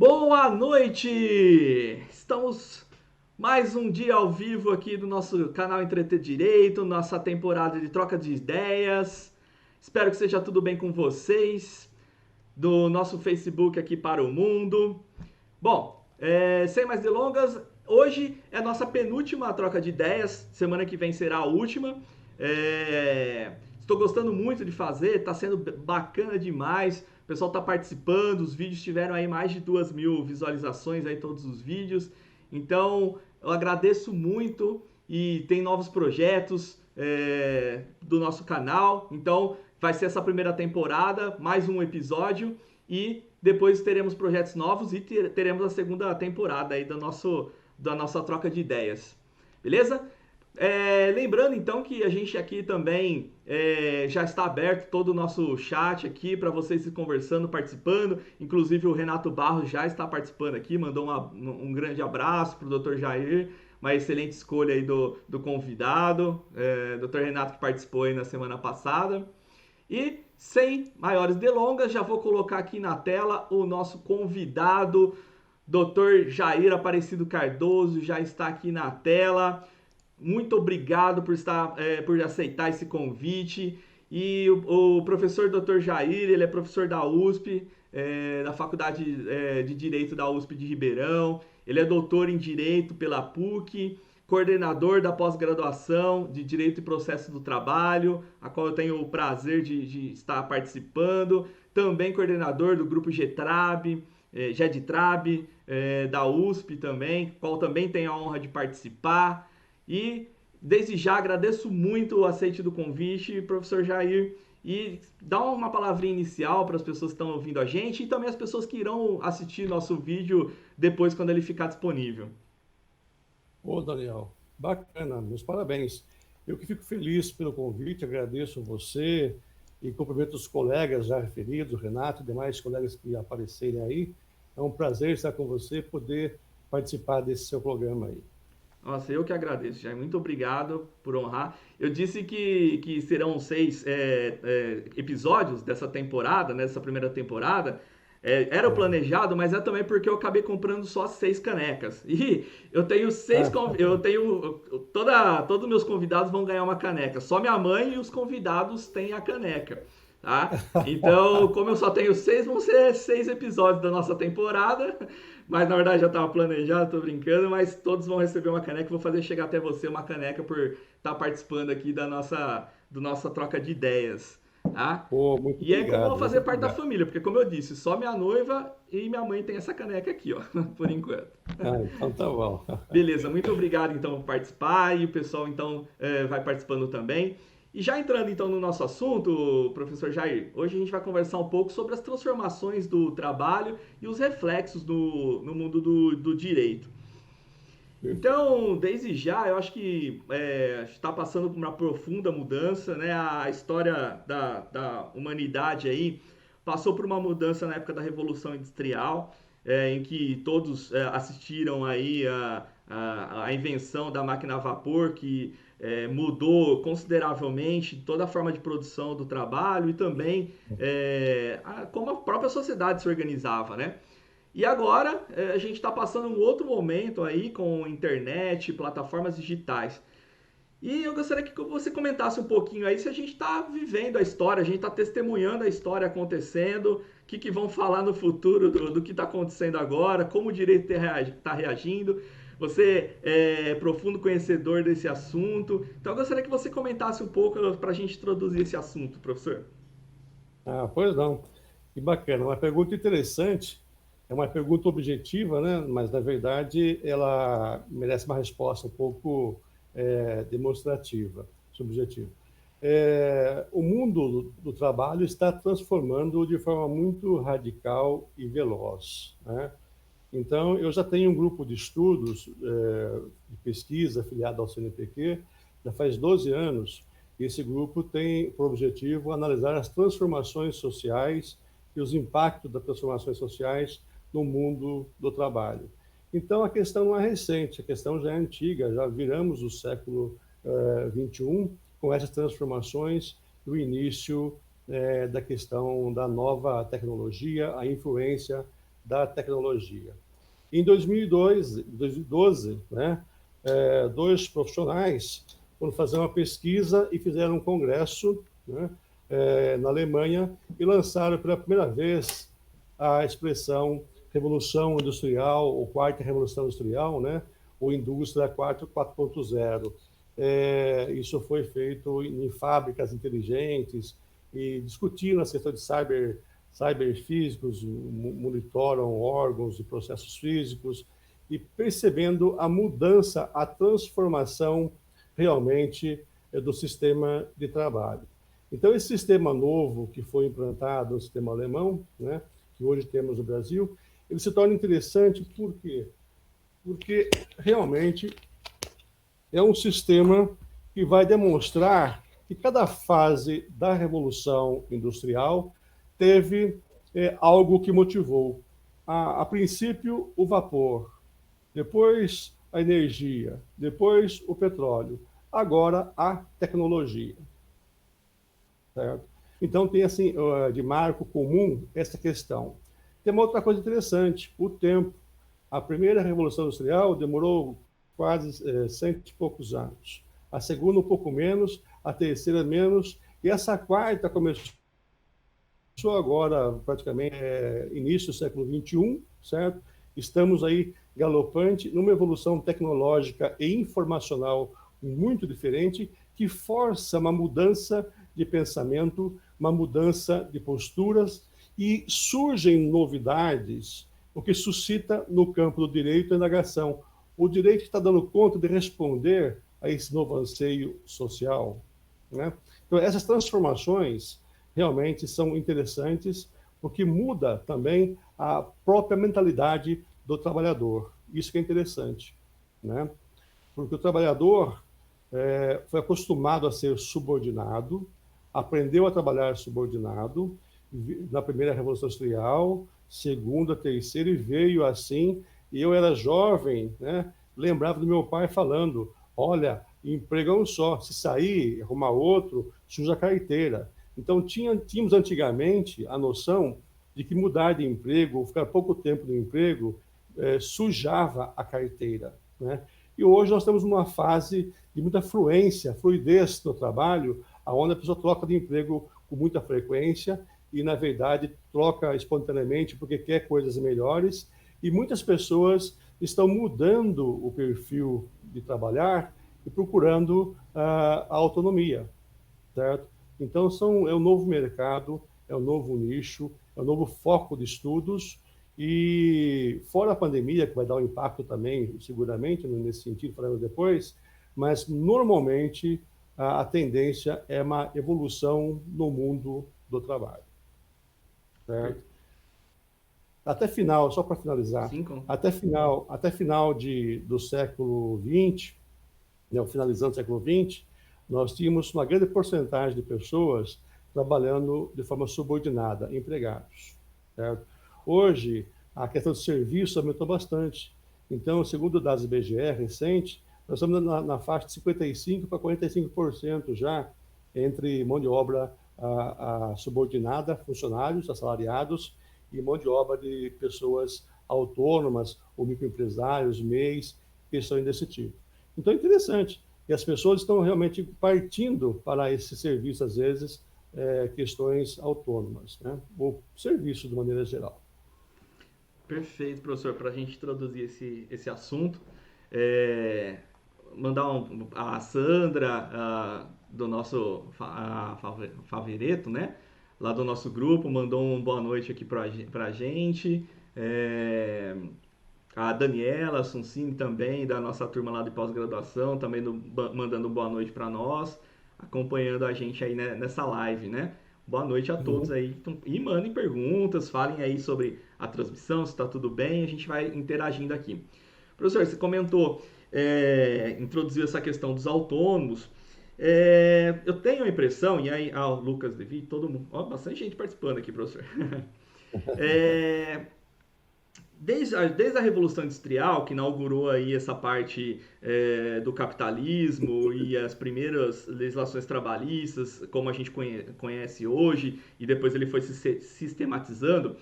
Boa noite! Estamos mais um dia ao vivo aqui do nosso canal Entreter Direito, nossa temporada de troca de ideias. Espero que seja tudo bem com vocês, do nosso Facebook aqui para o mundo. Bom, sem mais delongas, hoje é a nossa penúltima troca de ideias, semana que vem será a última. Estou gostando muito de fazer, está sendo bacana demais. O pessoal está participando, os vídeos tiveram aí mais de 2.000 visualizações aí todos os vídeos. Então eu agradeço muito e tem novos projetos do nosso canal. Então vai ser essa primeira temporada, mais um episódio e depois teremos projetos novos e teremos a segunda temporada aí da nossa troca de ideias. Beleza? Lembrando então que a gente aqui também já está aberto todo o nosso chat aqui para vocês ir conversando, participando. Inclusive o Renato Barros já está participando aqui, mandou um grande abraço para o Dr. Jair, uma excelente escolha aí do convidado, Dr. Renato que participou aí na semana passada. E sem maiores delongas, já vou colocar aqui na tela o nosso convidado, Dr. Jair Aparecido Cardoso, já está aqui na tela. Muito obrigado por aceitar esse convite. E o professor Dr. Jair, ele é professor da USP, da Faculdade de Direito da USP de Ribeirão. Ele é doutor em Direito pela PUC, coordenador da pós-graduação de Direito e Processo do Trabalho, a qual eu tenho o prazer de estar participando. Também coordenador do grupo GETRAB, GEDTRAB, da USP também, qual também tenho a honra de participar. E desde já agradeço muito o aceite do convite, professor Jair, e dá uma palavrinha inicial para as pessoas que estão ouvindo a gente e também as pessoas que irão assistir nosso vídeo depois quando ele ficar disponível. Ô, Daniel, bacana, meus parabéns. Eu que fico feliz pelo convite, agradeço você e cumprimento os colegas já referidos, o Renato e demais colegas que aparecerem aí. É um prazer estar com você, poder participar desse seu programa aí. Nossa, eu que agradeço, Jair. Muito obrigado por honrar. Eu disse que serão 6 episódios dessa temporada, nessa primeira temporada. Era o É. planejado, mas é também porque eu acabei comprando só 6 canecas. E eu tenho Ah, eu tenho todos os meus convidados vão ganhar uma caneca. Só minha mãe e os convidados têm a caneca, tá? Então, como eu só tenho 6, vão ser 6 episódios da nossa temporada. Mas na verdade já estava planejado, tô brincando, mas todos vão receber uma caneca. Vou fazer chegar até você uma caneca por estar participando aqui do nossa troca de ideias, tá? pô, muito E é como eu vou obrigado, muito fazer parte da obrigado. família, porque como eu disse, só minha noiva e minha mãe tem essa caneca aqui, ó, por enquanto. Ah, então tá bom. Beleza, muito obrigado então por participar e o pessoal então vai participando também. E já entrando então no nosso assunto, professor Jair, hoje a gente vai conversar um pouco sobre as transformações do trabalho e os reflexos no mundo do direito. Então, desde já, eu acho que está passando por uma profunda mudança, né? A história da humanidade aí passou por uma mudança na época da Revolução Industrial, em que todos assistiram aí a invenção da máquina a vapor, que mudou consideravelmente toda a forma de produção do trabalho e também como a própria sociedade se organizava, né? E agora a gente está passando um outro momento aí com internet, plataformas digitais. E eu gostaria que você comentasse um pouquinho aí se a gente está vivendo a história, a gente está testemunhando a história acontecendo, o que vão falar no futuro do que está acontecendo agora, como o direito está reagindo. Você é profundo conhecedor desse assunto. Então eu gostaria que você comentasse um pouco para a gente introduzir esse assunto, professor. Ah, pois não. Que bacana. Uma pergunta interessante. É uma pergunta objetiva, né? Mas, na verdade, ela merece uma resposta um pouco demonstrativa, subjetiva. O mundo do trabalho está transformando de forma muito radical e veloz, né? Então, eu já tenho um grupo de estudos, de pesquisa afiliado ao CNPq, já faz 12 anos, e esse grupo tem por objetivo analisar as transformações sociais e os impactos das transformações sociais no mundo do trabalho. Então, a questão não é recente, a questão já é antiga, já viramos o século XXI com essas transformações do início da questão da nova tecnologia, a influência da tecnologia. Em 2012, né, dois profissionais foram fazer uma pesquisa e fizeram um congresso, né, na Alemanha, e lançaram pela primeira vez a expressão Revolução Industrial, ou Quarta Revolução Industrial, né, ou Indústria 4.0. Isso foi feito em fábricas inteligentes e discutindo a questão de cyberfísicos, monitoram órgãos e processos físicos e percebendo a mudança, a transformação realmente do sistema de trabalho. Então, esse sistema novo que foi implantado, o sistema alemão, né, que hoje temos no Brasil, ele se torna interessante por quê? Porque realmente é um sistema que vai demonstrar que cada fase da Revolução Industrial teve algo que motivou. A princípio, o vapor, depois a energia, depois o petróleo, agora a tecnologia. Certo? Então, tem assim, de marco comum essa questão. Tem uma outra coisa interessante, o tempo. A primeira Revolução Industrial demorou quase 100 e poucos anos. A segunda, um pouco menos, a terceira, menos, e essa quarta começou agora, praticamente, início do século XXI, certo? Estamos aí galopante numa evolução tecnológica e informacional muito diferente, que força uma mudança de pensamento, uma mudança de posturas, e surgem novidades, o que suscita no campo do direito a indagação. O direito está dando conta de responder a esse novo anseio social, né? Então, essas transformações realmente são interessantes, porque muda também a própria mentalidade do trabalhador. Isso que é interessante, né? Porque o trabalhador foi acostumado a ser subordinado, aprendeu a trabalhar subordinado na primeira Revolução Industrial, segunda, terceira, e veio assim. E eu era jovem, né? Lembrava do meu pai falando: olha, emprego é um só, se sair, arrumar outro, suja a carteira. Então, tínhamos antigamente a noção de que mudar de emprego, ou ficar pouco tempo no emprego, sujava a carteira, né? E hoje nós estamos numa fase de muita fluidez no trabalho, onde a pessoa troca de emprego com muita frequência e, na verdade, troca espontaneamente porque quer coisas melhores. E muitas pessoas estão mudando o perfil de trabalhar e procurando a autonomia, certo? Então, é um novo mercado, é um novo nicho, é um novo foco de estudos. E fora a pandemia, que vai dar um impacto também, seguramente, nesse sentido, falaremos depois, mas normalmente a tendência é uma evolução no mundo do trabalho. Certo? Até final, só para finalizar, Sim, até final do século XX, né, finalizando o século XX, nós tínhamos uma grande porcentagem de pessoas trabalhando de forma subordinada, empregados. Certo? Hoje, a questão de serviço aumentou bastante. Então, segundo dados do IBGE recente, nós estamos na faixa de 55% para 45% já entre mão de obra subordinada, funcionários, assalariados, e mão de obra de pessoas autônomas, ou microempresários, MEIs, questões desse tipo. Então, é interessante. E as pessoas estão realmente partindo para esse serviço, às vezes, questões autônomas, né? Ou serviço de maneira geral. Perfeito, professor, para a gente introduzir esse assunto. Mandar a Sandra, do nosso Favereto, né? Lá do nosso grupo, mandou uma boa noite aqui para a gente. A Daniela Suncini também, da nossa turma lá de pós-graduação, também mandando boa noite para nós, acompanhando a gente aí, né, nessa live, né? Boa noite a todos aí. E mandem perguntas, falem aí sobre a transmissão, se está tudo bem, a gente vai interagindo aqui. Professor, você comentou, introduziu essa questão dos autônomos. Eu tenho a impressão, e aí, o Lucas Devi, todo mundo, bastante gente participando aqui, professor. Desde a Revolução Industrial, que inaugurou aí essa parte do capitalismo e as primeiras legislações trabalhistas, como a gente conhece hoje, e depois ele foi se sistematizando,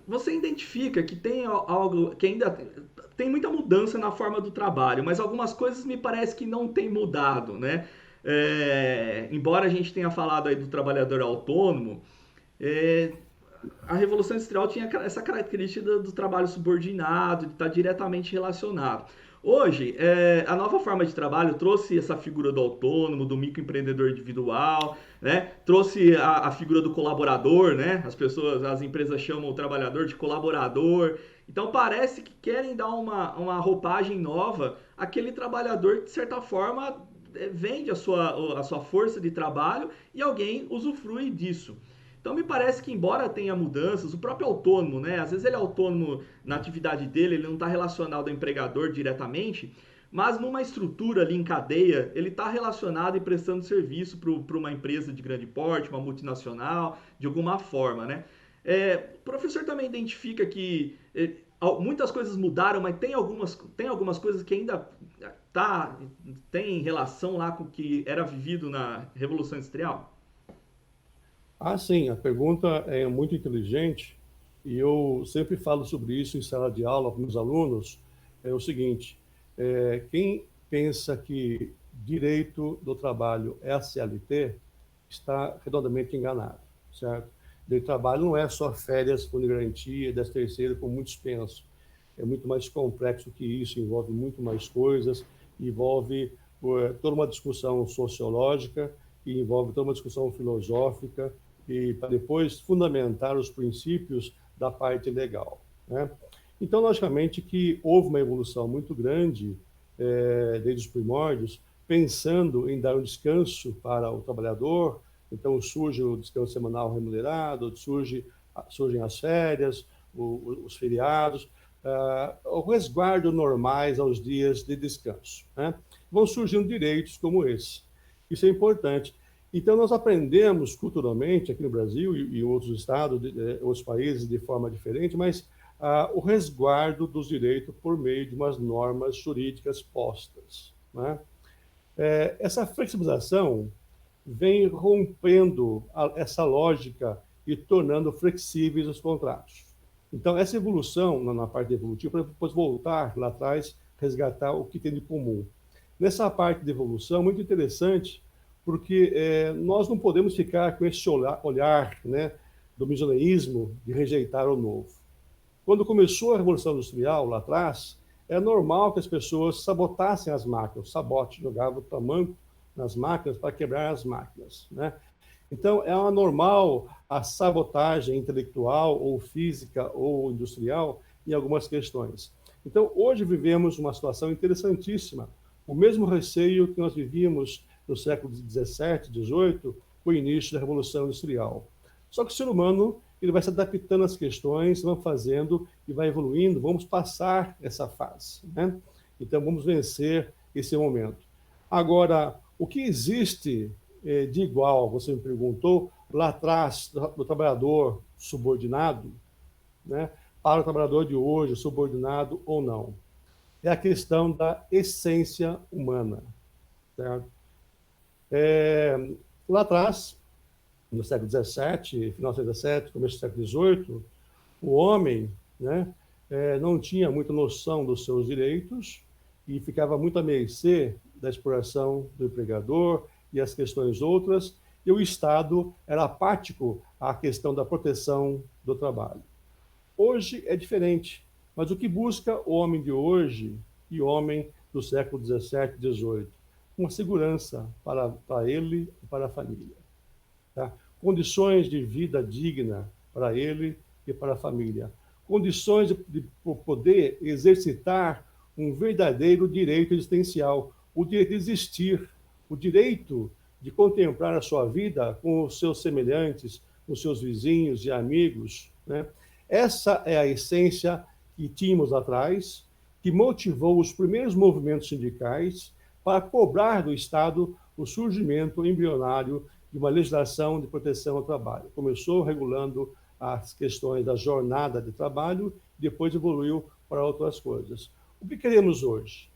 você identifica que tem algo que ainda tem muita mudança na forma do trabalho, mas algumas coisas me parece que não tem mudado, né? Embora a gente tenha falado aí do trabalhador autônomo, é, a Revolução Industrial tinha essa característica do trabalho subordinado, de estar diretamente relacionado. Hoje, a nova forma de trabalho trouxe essa figura do autônomo, do microempreendedor individual, né? Trouxe a figura do colaborador, né? As empresas chamam o trabalhador de colaborador. Então parece que querem dar uma roupagem nova àquele trabalhador que, de certa forma, vende a sua força de trabalho e alguém usufrui disso. Então me parece que, embora tenha mudanças, o próprio autônomo, né? Às vezes ele é autônomo na atividade dele, ele não está relacionado ao empregador diretamente, mas numa estrutura ali em cadeia, ele está relacionado e prestando serviço para uma empresa de grande porte, uma multinacional, de alguma forma, né? O professor também identifica que muitas coisas mudaram, mas tem algumas coisas que ainda tem relação lá com o que era vivido na Revolução Industrial? Ah, sim, a pergunta é muito inteligente e eu sempre falo sobre isso em sala de aula com meus alunos. É o seguinte: quem pensa que direito do trabalho é a CLT está redondamente enganado, certo? Direito do trabalho não é só férias, fundo de garantia, 13º, como muitos pensam. É muito mais complexo que isso, envolve muito mais coisas, envolve toda uma discussão sociológica e envolve toda uma discussão filosófica e para depois fundamentar os princípios da parte legal, né? Então, logicamente que houve uma evolução muito grande desde os primórdios, pensando em dar um descanso para o trabalhador. Então surge o descanso semanal remunerado, surgem as férias, os feriados, o resguardo normais aos dias de descanso, né? Vão surgindo direitos como esse. Isso é importante. Então, nós aprendemos culturalmente aqui no Brasil e em outros estados, outros países, de forma diferente, mas o resguardo dos direitos por meio de umas normas jurídicas postas, né? Essa flexibilização vem rompendo essa lógica e tornando flexíveis os contratos. Então, essa evolução, na parte evolutiva, para depois voltar lá atrás, resgatar o que tem de comum. Nessa parte de evolução, muito interessante, porque nós não podemos ficar com esse olhar, né, do misoneísmo de rejeitar o novo. Quando começou a Revolução Industrial, lá atrás, é normal que as pessoas sabotassem as máquinas, sabote, jogavam tamanco nas máquinas para quebrar as máquinas, né? Então, é uma normal a sabotagem intelectual ou física ou industrial em algumas questões. Então, hoje vivemos uma situação interessantíssima. O mesmo receio que nós vivíamos no século XVII, XVIII, com o início da Revolução Industrial. Só que o ser humano ele vai se adaptando às questões, vamos fazendo e vai evoluindo, vamos passar essa fase, né? Então, vamos vencer esse momento. Agora, o que existe de igual, você me perguntou, lá atrás, do trabalhador subordinado, né, para o trabalhador de hoje, subordinado ou não? É a questão da essência humana, certo? Lá atrás, no século XVII, final do século XVII, começo do século XVIII, o homem, né, não tinha muita noção dos seus direitos e ficava muito à mercê da exploração do empregador e as questões outras, e o Estado era apático à questão da proteção do trabalho. Hoje é diferente, mas o que busca o homem de hoje e o homem do século XVII, XVIII? Uma segurança para ele e para a família. Tá? Condições de vida digna para ele e para a família. Condições de poder exercitar um verdadeiro direito existencial, o direito de existir, o direito de contemplar a sua vida com os seus semelhantes, com os seus vizinhos e amigos, né? Essa é a essência que tínhamos atrás, que motivou os primeiros movimentos sindicais para cobrar do Estado o surgimento embrionário de uma legislação de proteção ao trabalho. Começou regulando as questões da jornada de trabalho, depois evoluiu para outras coisas. O que queremos hoje?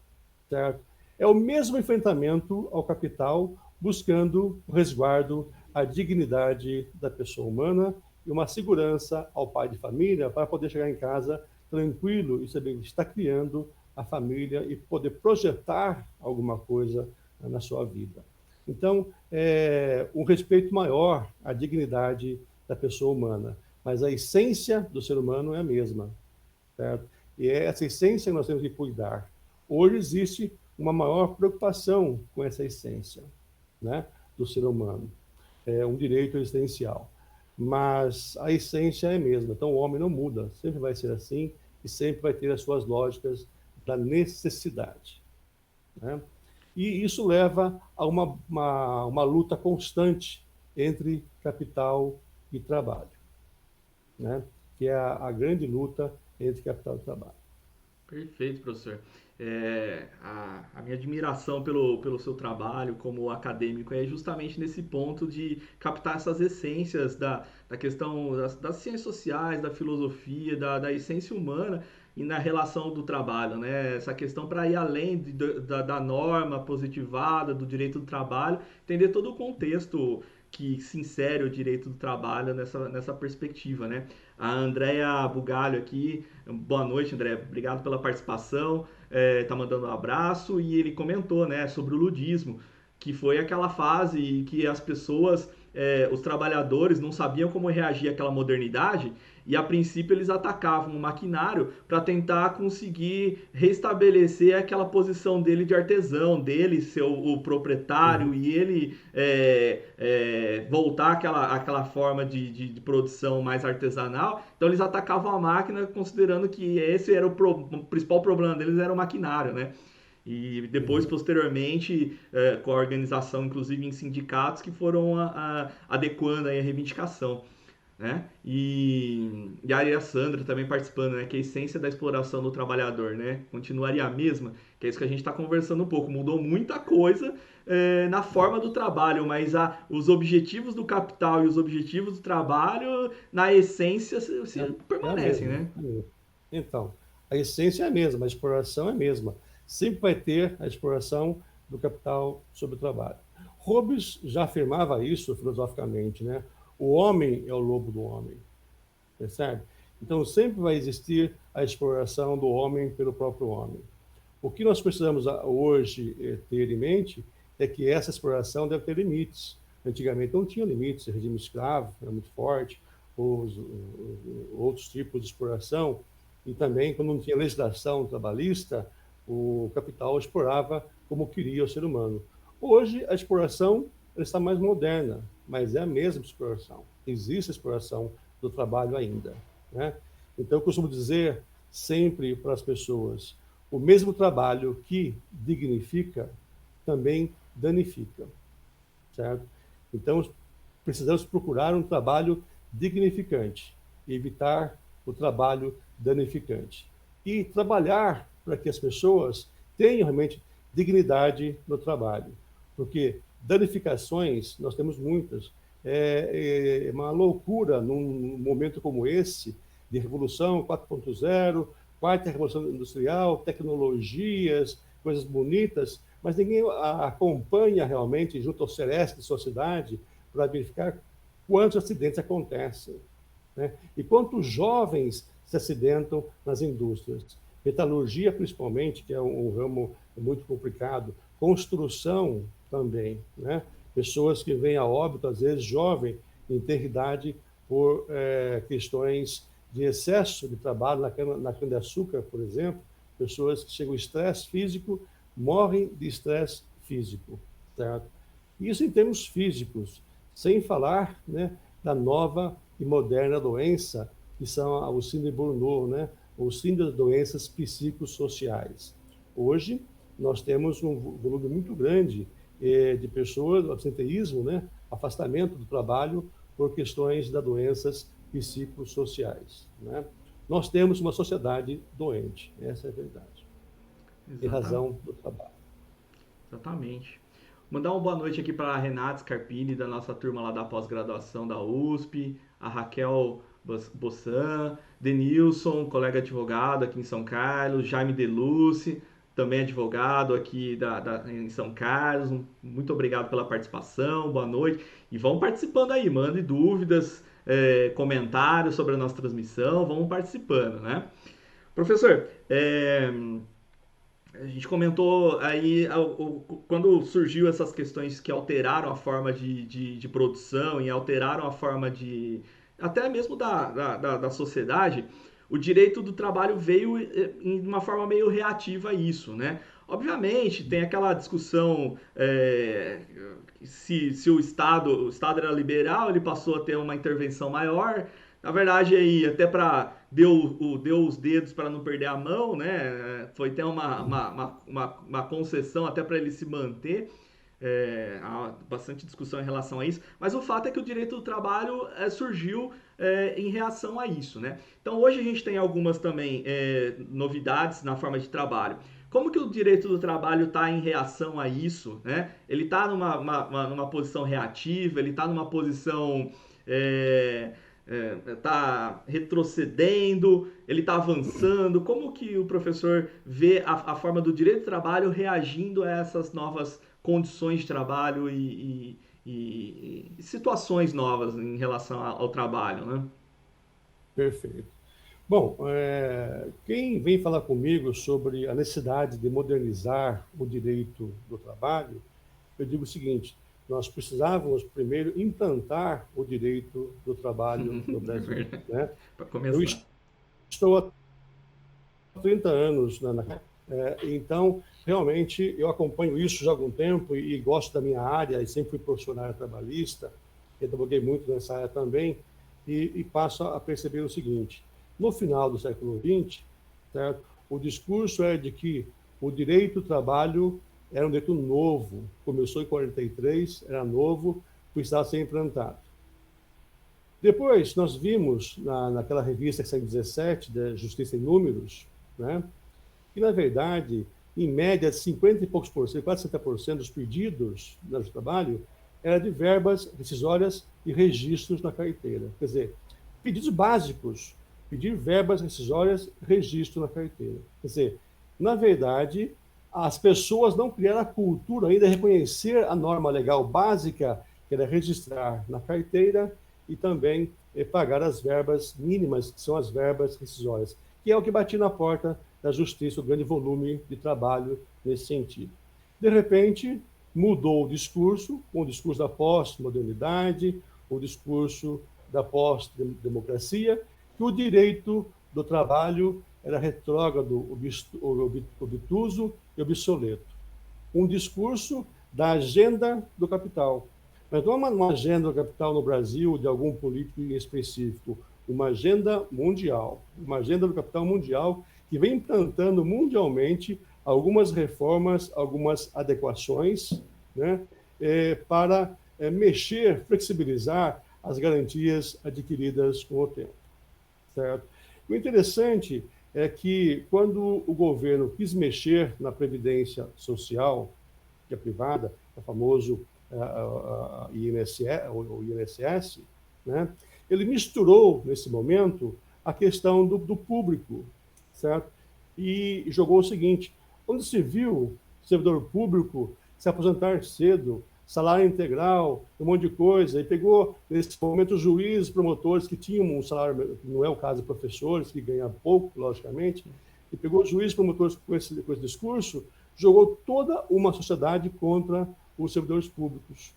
Certo? É o mesmo enfrentamento ao capital, buscando o resguardo, a dignidade da pessoa humana e uma segurança ao pai de família para poder chegar em casa tranquilo e saber que está criando a família e poder projetar alguma coisa na sua vida. Então, um respeito maior à dignidade da pessoa humana, mas a essência do ser humano é a mesma, certo? E é essa essência que nós temos que cuidar. Hoje existe uma maior preocupação com essa essência, né, do ser humano. É um direito existencial. Mas a essência é a mesma. Então o homem não muda, sempre vai ser assim e sempre vai ter as suas lógicas da necessidade, né? E isso leva a uma luta constante entre capital e trabalho, né? Que é a grande luta entre capital e trabalho. Perfeito, professor. A minha admiração pelo seu trabalho como acadêmico é justamente nesse ponto de captar essas essências da questão das ciências sociais, da filosofia, da essência humana e na relação do trabalho, né? Essa questão para ir além da norma positivada, do direito do trabalho, entender todo o contexto que se insere o direito do trabalho nessa perspectiva, né? A Andrea Bugalho aqui, boa noite, André, obrigado pela participação, tá mandando um abraço e ele comentou, né, sobre o ludismo, que foi aquela fase que as pessoas, os trabalhadores não sabiam como reagir àquela modernidade e a princípio eles atacavam o maquinário para tentar conseguir restabelecer aquela posição dele de artesão, dele ser o proprietário Uhum. e ele voltar àquela forma de produção mais artesanal. Então eles atacavam a máquina considerando que esse era o principal problema deles, era o maquinário, né? E depois, Uhum. posteriormente, com a organização, inclusive em sindicatos, que foram adequando aí a reivindicação, né? E aí a Sandra também participando, né? Que a essência da exploração do trabalhador, né? Continuaria a mesma, que é isso que a gente está conversando um pouco. Mudou muita coisa na forma do trabalho, mas os objetivos do capital e os objetivos do trabalho, na essência, É, é a permanecem, mesma. né? É a mesma. Então, a essência é a mesma, a exploração é a mesma. Sempre vai ter a exploração do capital sobre o trabalho. Hobbes já afirmava isso filosoficamente, né? O homem é o lobo do homem, percebe? Então, sempre vai existir a exploração do homem pelo próprio homem. O que nós precisamos hoje ter em mente é que essa exploração deve ter limites. Antigamente não tinha limites, o regime escravo era muito forte, os outros tipos de exploração, e também, quando não tinha legislação trabalhista, o capital explorava como queria o ser humano. Hoje, a exploração está mais moderna, mas é a mesma exploração. Existe a exploração do trabalho ainda, né? Então, eu costumo dizer sempre para as pessoas: o mesmo trabalho que dignifica também danifica, certo? Então, precisamos procurar um trabalho dignificante e evitar o trabalho danificante. E trabalhar para que as pessoas tenham realmente dignidade no trabalho, porque danificações nós temos muitas. É uma loucura num momento como esse de revolução 4.0, quarta revolução industrial, tecnologias, coisas bonitas, mas ninguém acompanha realmente junto ao Celeste de sua cidade para verificar quantos acidentes acontecem, né? E quantos jovens se acidentam nas indústrias. Metalurgia, principalmente, que é um ramo muito complicado. Construção também, né? Pessoas que vêm a óbito, às vezes jovem, em ter idade, por questões de excesso de trabalho na cana-de-açúcar, por exemplo. Pessoas que chegam ao estresse físico, morrem de estresse físico, certo? Isso em termos físicos, sem falar, né, da nova e moderna doença, que são o síndrome de Burnout, né, ou síndrome das doenças psicossociais. Hoje, nós temos um volume muito grande de pessoas, absenteísmo, né, afastamento do trabalho por questões das doenças psicossociais, né? Nós temos uma sociedade doente, essa é a verdade, em Exatamente. razão do trabalho. Exatamente. Mandar uma boa noite aqui para a Renata Scarpini, da nossa turma lá da pós-graduação da USP, a Raquel Bossan, Denilson, colega advogado aqui em São Carlos, Jaime Deluce, também advogado aqui em São Carlos. Muito obrigado pela participação, boa noite. E vão participando aí, mandem dúvidas, comentários sobre a nossa transmissão, vamos participando, né? Professor, a gente comentou aí quando surgiu essas questões que alteraram a forma de produção e alteraram a forma de até mesmo da sociedade, o direito do trabalho veio em uma forma meio reativa a isso, né? Obviamente, tem aquela discussão se o Estado era liberal, ele passou a ter uma intervenção maior. Na verdade, aí, até para deu os dedos para não perder a mão, né? Foi até uma concessão até para ele se manter. Há bastante discussão em relação a isso, mas o fato é que o direito do trabalho surgiu em reação a isso, né? Então hoje a gente tem algumas também novidades na forma de trabalho. Como que o direito do trabalho está em reação a isso, né? Ele está numa posição reativa, ele está numa posição está retrocedendo, ele está avançando? Como que o professor vê a forma do direito do trabalho reagindo a essas novas condições de trabalho e situações novas em relação ao trabalho, né? Perfeito. Bom, quem vem falar comigo sobre a necessidade de modernizar o direito do trabalho, eu digo o seguinte: nós precisávamos primeiro implantar o direito do trabalho no Brasil, né? Para Eu começar. estou há 30 anos então, realmente, eu acompanho isso já há algum tempo e gosto da minha área, e sempre fui profissional trabalhista, e advoguei muito nessa área também, e passo a perceber o seguinte: no final do século XX, certo, o discurso é de que o direito do trabalho era um direito novo, começou em 43, era novo, precisava ser implantado. Depois, nós vimos naquela revista 117, da Justiça em Números, né, que, na verdade, em média, 50 e poucos por cento, quase 60% dos pedidos de trabalho era de verbas rescisórias e registros na carteira. Quer dizer, pedidos básicos, pedir verbas rescisórias, registro na carteira. Quer dizer, na verdade, as pessoas não criaram a cultura ainda de reconhecer a norma legal básica, que era registrar na carteira e também pagar as verbas mínimas, que são as verbas rescisórias, que é o que batia na porta da justiça, o grande volume de trabalho nesse sentido. De repente, mudou o discurso da pós-modernidade, o discurso da pós-democracia, que o direito do trabalho era retrógrado, obtuso e obsoleto. Um discurso da agenda do capital. Mas não é uma agenda do capital no Brasil, de algum político em específico, uma agenda mundial, uma agenda do capital mundial que vem implantando mundialmente algumas reformas, algumas adequações, né, para mexer, flexibilizar as garantias adquiridas com o tempo. Certo? O interessante é que, quando o governo quis mexer na Previdência Social, que é privada, o famoso INSS, né, ele misturou, nesse momento, a questão do público, certo? E jogou o seguinte: onde se viu servidor público se aposentar cedo, salário integral, um monte de coisa, e pegou, nesse momento, juízes, promotores que tinham um salário, não é o caso de professores, que ganham pouco, logicamente, e pegou juízes, promotores com esse discurso, jogou toda uma sociedade contra os servidores públicos.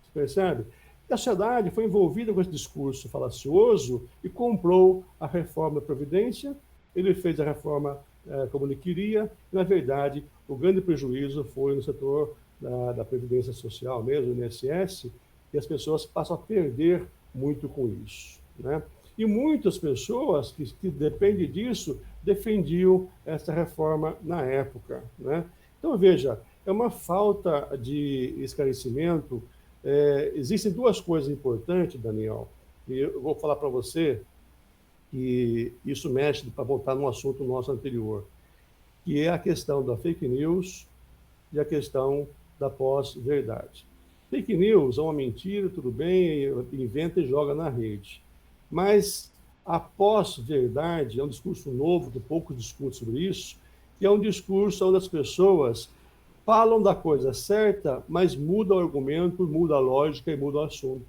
Você percebe? E a sociedade foi envolvida com esse discurso falacioso e comprou a reforma da Previdência. Ele fez a reforma como ele queria, e, na verdade, o grande prejuízo foi no setor da Previdência Social mesmo, o INSS, e as pessoas passam a perder muito com isso, né? E muitas pessoas que dependem disso defendiam essa reforma na época, né? Então, veja, é uma falta de esclarecimento. Existem duas coisas importantes, Daniel, e eu vou falar para você que isso mexe, para voltar num assunto nosso anterior, que é a questão da fake news e a questão da pós-verdade. Fake news é uma mentira, tudo bem, inventa e joga na rede. Mas a pós-verdade é um discurso novo, que pouco discute sobre isso, que é um discurso onde as pessoas falam da coisa certa, mas muda o argumento, muda a lógica e muda o assunto.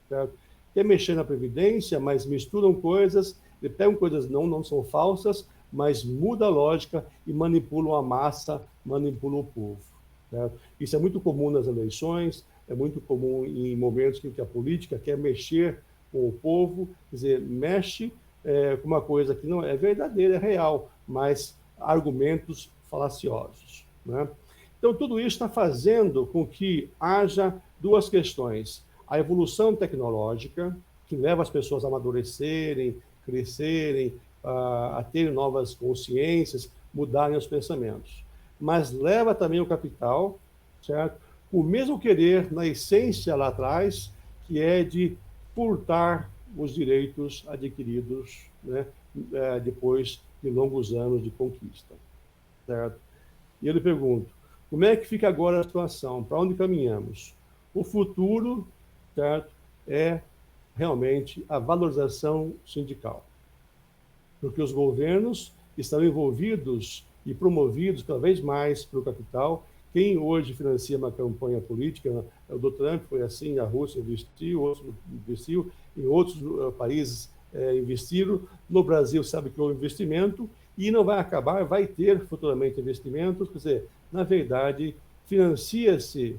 Certo? Quer mexer na Previdência, mas misturam coisas, pegam coisas não são falsas, mas muda a lógica e manipulam a massa, manipulam o povo. Certo? Isso é muito comum nas eleições, é muito comum em momentos em que a política quer mexer com o povo, quer dizer, mexe com uma coisa que não é verdadeira, é real, mas argumentos falaciosos. Né? Então, tudo isso está fazendo com que haja duas questões. A evolução tecnológica, que leva as pessoas a amadurecerem, crescerem, a terem novas consciências, mudarem os pensamentos. Mas leva também o capital, certo? O mesmo querer na essência lá atrás, que é de furtar os direitos adquiridos, né, depois de longos anos de conquista, certo? E eu lhe pergunto, como é que fica agora a situação? Para onde caminhamos? O futuro, certo, é realmente a valorização sindical, porque os governos estão envolvidos e promovidos cada vez mais pelo capital. Quem hoje financia uma campanha política, o do Trump foi assim, a Rússia investiu, outros investiu, em outros países investiram. No Brasil, sabe que houve investimento e não vai acabar, vai ter futuramente investimentos. Quer dizer, na verdade, financia-se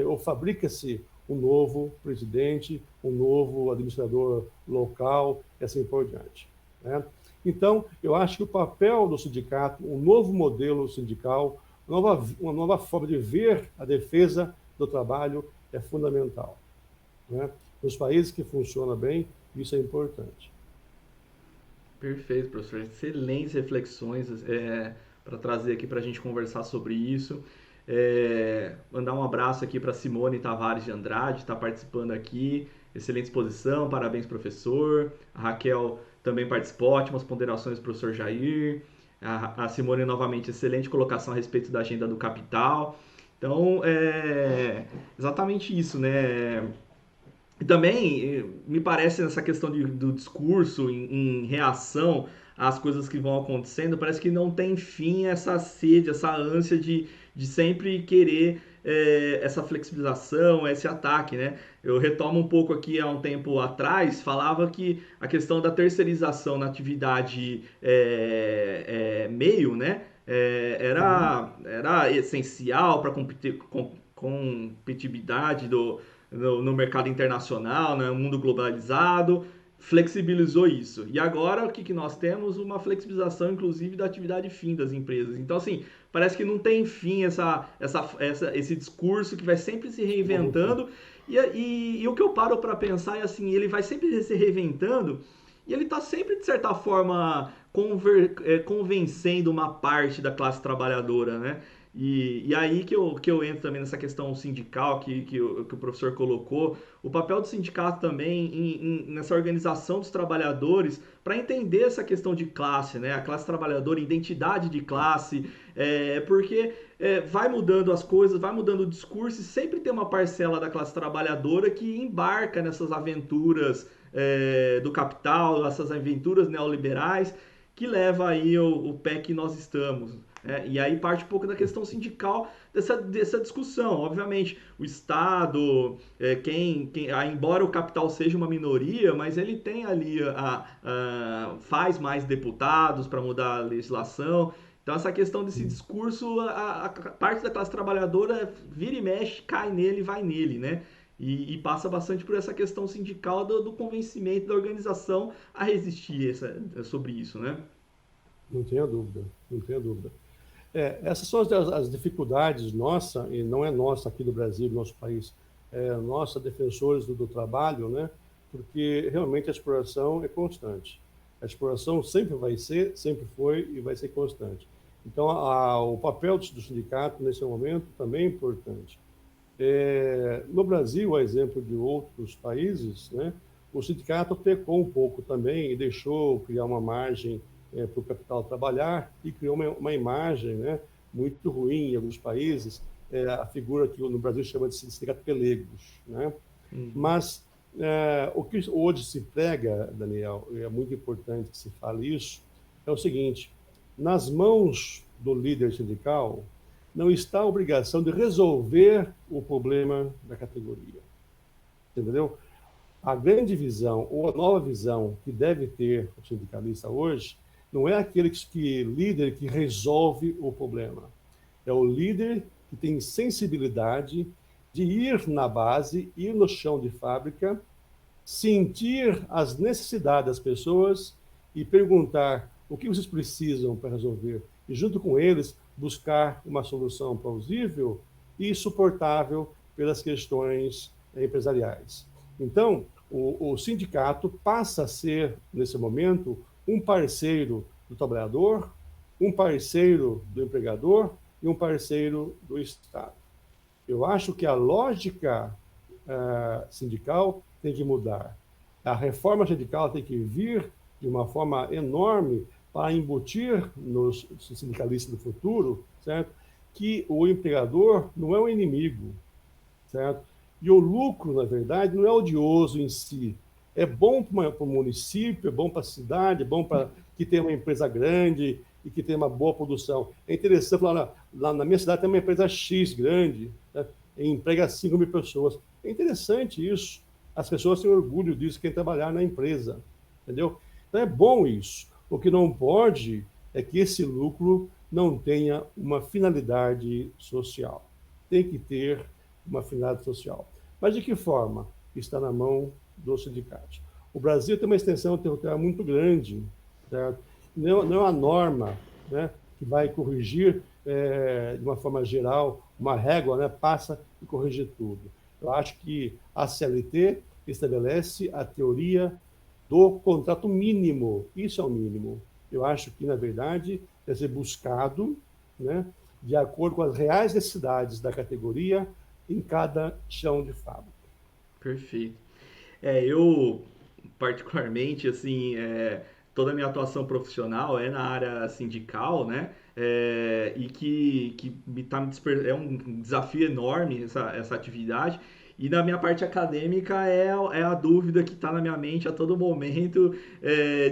ou fabrica-se um novo presidente, um novo administrador local, e assim por diante. Né? Então, eu acho que o papel do sindicato, um novo modelo sindical, uma nova forma de ver a defesa do trabalho é fundamental. Né? Nos países que funciona bem, isso é importante. Perfeito, professor. Excelentes reflexões para trazer aqui para a gente conversar sobre isso. Mandar um abraço aqui para Simone Tavares de Andrade, está participando aqui. Excelente exposição, parabéns, professor. A Raquel também participou, ótimas ponderações do professor Jair. A Simone, novamente, excelente colocação a respeito da agenda do capital. Então, exatamente isso, né? E também me parece nessa questão do discurso em reação às coisas que vão acontecendo, parece que não tem fim essa sede, essa ânsia de sempre querer essa flexibilização, esse ataque, né? Eu retomo um pouco aqui há um tempo atrás, falava que a questão da terceirização na atividade meio, né? Era essencial para competitividade no mercado internacional, no mundo globalizado, flexibilizou isso. E agora o que nós temos? Uma flexibilização, inclusive, da atividade fim das empresas. Então, assim, parece que não tem fim esse discurso que vai sempre se reinventando. E o que eu paro para pensar é assim, ele vai sempre se reinventando e ele está sempre, de certa forma, convencendo uma parte da classe trabalhadora, né? E aí que eu entro também nessa questão sindical que o professor colocou, o papel do sindicato também nessa organização dos trabalhadores para entender essa questão de classe, né? A classe trabalhadora, identidade de classe, porque vai mudando as coisas, vai mudando o discurso e sempre tem uma parcela da classe trabalhadora que embarca nessas aventuras do capital, essas aventuras neoliberais que leva aí o pé que nós estamos. E aí parte um pouco da questão sindical dessa discussão. Obviamente, o Estado, embora o capital seja uma minoria, mas ele tem ali, faz mais deputados para mudar a legislação. Então, essa questão desse discurso, a parte da classe trabalhadora vira e mexe, cai nele e vai nele, né? E passa bastante por essa questão sindical do convencimento da organização a resistir sobre isso, né? Não tenha dúvida, não tenha dúvida. Essas são as dificuldades nossa, e não é nossa aqui do Brasil, do nosso país, nossa, defensores do trabalho, né? Porque realmente a exploração é constante. A exploração sempre vai ser, sempre foi e vai ser constante. Então, o papel do sindicato nesse momento também é importante. No Brasil, a exemplo de outros países, né, o sindicato pecou um pouco também e deixou criar uma margem para o capital trabalhar e criou uma imagem, né, muito ruim em alguns países, a figura que no Brasil chama de sindicato pelegos. Né? Mas o que hoje se prega, Daniel, e é muito importante que se fale isso, é o seguinte: nas mãos do líder sindical não está a obrigação de resolver o problema da categoria. Entendeu? A grande visão, ou a nova visão que deve ter o sindicalista hoje, não é aquele líder que resolve o problema. É o líder que tem sensibilidade de ir na base, ir no chão de fábrica, sentir as necessidades das pessoas e perguntar o que vocês precisam para resolver. E, junto com eles, buscar uma solução plausível e suportável pelas questões empresariais. Então, o sindicato passa a ser, nesse momento, um parceiro do trabalhador, um parceiro do empregador e um parceiro do Estado. Eu acho que a lógica sindical tem que mudar. A reforma sindical tem que vir de uma forma enorme para embutir nos sindicalistas do futuro, certo? Que o empregador não é um inimigo, certo? E o lucro, na verdade, não é odioso em si. É bom para o município, é bom para a cidade, é bom para que tenha uma empresa grande e que tenha uma boa produção. É interessante, lá na minha cidade tem uma empresa X grande, né? Emprega 5 mil pessoas. É interessante isso. As pessoas têm orgulho disso, quem trabalhar na empresa, entendeu? Então é bom isso. O que não pode é que esse lucro não tenha uma finalidade social. Tem que ter uma finalidade social. Mas de que forma? Está na mão dos sindicatos. O Brasil tem uma extensão territorial muito grande, certo? Não é uma norma, né, que vai corrigir de uma forma geral, uma régua, né, passa e corrige tudo. Eu acho que a CLT estabelece a teoria do contrato mínimo. Isso é o mínimo. Eu acho que, na verdade, deve ser buscado, né, de acordo com as reais necessidades da categoria em cada chão de fábrica. Perfeito. Eu particularmente, assim, toda a minha atuação profissional é na área sindical, né? E que é um desafio enorme essa atividade. E na minha parte acadêmica é a dúvida que está na minha mente a todo momento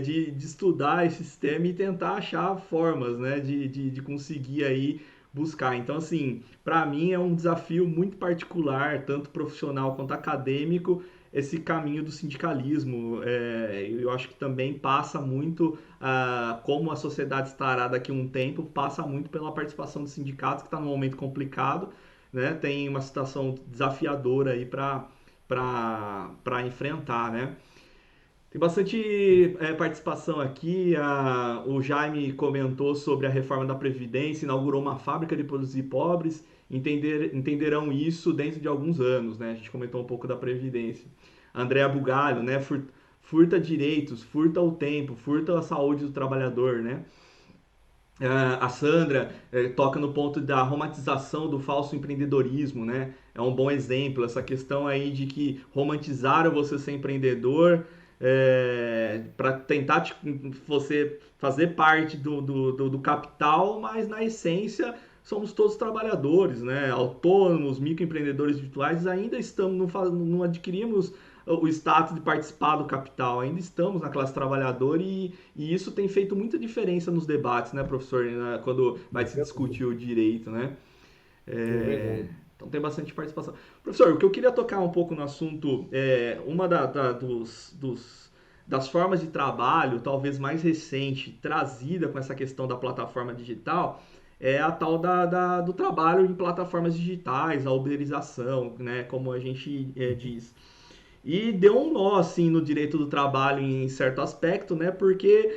de estudar esse sistema e tentar achar formas, né, de conseguir aí buscar. Então, assim, para mim é um desafio muito particular, tanto profissional quanto acadêmico, esse caminho do sindicalismo. Eu acho que também passa muito, como a sociedade estará daqui a um tempo, passa muito pela participação dos sindicatos, que está num momento complicado, né? Tem uma situação desafiadora aí para enfrentar, né? Tem bastante participação aqui. O Jaime comentou sobre a reforma da Previdência, inaugurou uma fábrica de produzir pobres. Entenderão isso dentro de alguns anos, né? A gente comentou um pouco da Previdência. Andréa Bugalho, né? Furta direitos, furta o tempo, furta a saúde do trabalhador, né? A Sandra toca no ponto da romantização do falso empreendedorismo, né? É um bom exemplo, essa questão aí de que romantizaram você ser empreendedor para tentar você fazer parte do capital, mas na essência somos todos trabalhadores, né? Autônomos, microempreendedores virtuais, ainda estamos, não adquirimos o status de participar do capital, ainda estamos na classe trabalhadora e isso tem feito muita diferença nos debates, né, professor, né, quando vai se discutir o direito, né? É verdade. Então tem bastante participação. Professor, o que eu queria tocar um pouco no assunto, uma das formas de trabalho, talvez mais recente, trazida com essa questão da plataforma digital, é a tal do trabalho em plataformas digitais, a uberização, né, como a gente diz. E deu um nó, assim, no direito do trabalho em certo aspecto, né? Porque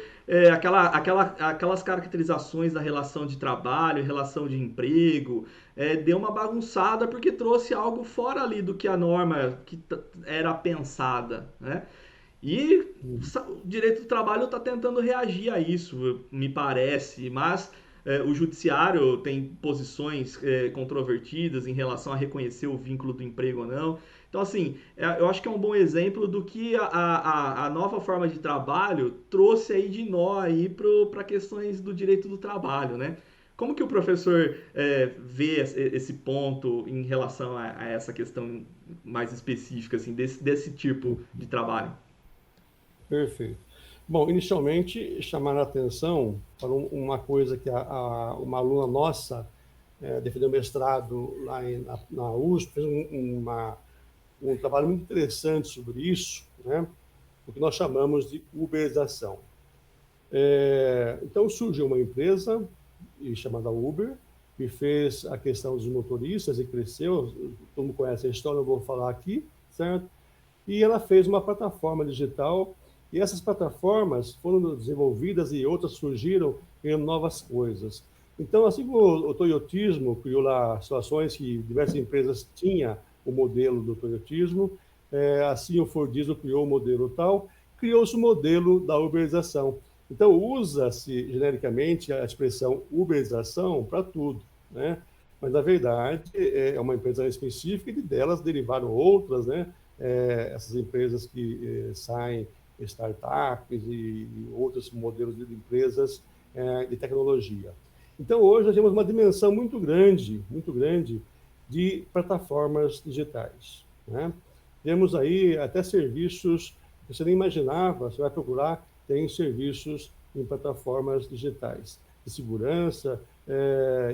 aquelas caracterizações da relação de trabalho, relação de emprego, deu uma bagunçada porque trouxe algo fora ali do que a norma que era pensada, né? E o direito do trabalho está tentando reagir a isso, me parece, mas o judiciário tem posições controvertidas em relação a reconhecer o vínculo do emprego ou não. Então, assim, eu acho que é um bom exemplo do que a nova forma de trabalho trouxe aí de nó aí para questões do direito do trabalho, né? Como que o professor vê esse ponto em relação a essa questão mais específica, assim, desse tipo de trabalho? Perfeito. Bom, inicialmente chamaram a atenção para uma coisa que uma aluna nossa defendeu mestrado lá na USP, fez um trabalho muito interessante sobre isso, né? O que nós chamamos de uberização. Então surgiu uma empresa chamada Uber, que fez a questão dos motoristas e cresceu, todo mundo conhece a história, não vou falar aqui, certo? E ela fez uma plataforma digital, e essas plataformas foram desenvolvidas e outras surgiram em novas coisas. Então, assim como o toyotismo criou lá situações que diversas empresas tinham o modelo do toyotismo, assim o Fordismo criou o modelo tal, criou-se o modelo da uberização. Então, usa-se genericamente a expressão uberização para tudo, né? Mas, na verdade, é uma empresa específica e delas derivaram outras, né? Essas empresas que saem, startups e outros modelos de empresas de tecnologia. Então, hoje, nós temos uma dimensão muito grande de plataformas digitais, né? Temos aí até serviços que você nem imaginava, você vai procurar, tem serviços em plataformas digitais de segurança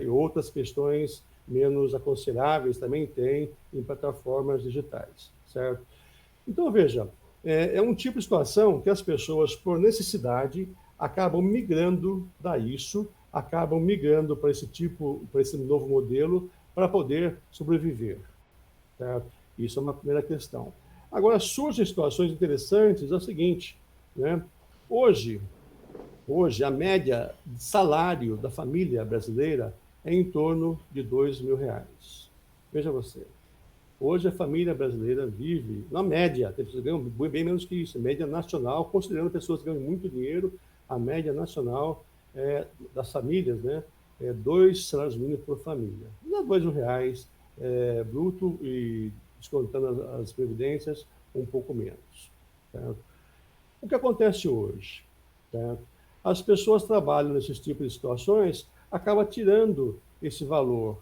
e outras questões menos aconselháveis também tem em plataformas digitais, certo? Então, veja, é um tipo de situação que as pessoas, por necessidade, acabam migrando para isso, acabam migrando para esse novo modelo, para poder sobreviver, certo? Isso é uma primeira questão. Agora, surgem situações interessantes, é o seguinte, né? Hoje, a média de salário da família brasileira é em torno de R$ 2.000. Veja você. Hoje a família brasileira vive, na média, tem pessoas que ganham bem menos que isso, média nacional, considerando pessoas que ganham muito dinheiro, a média nacional das famílias, né, 2 salários mínimos por família. Não é R$ 2.000 bruto e descontando as previdências, um pouco menos. Certo? O que acontece hoje? Certo? As pessoas trabalham nesses tipos de situações, acaba tirando esse valor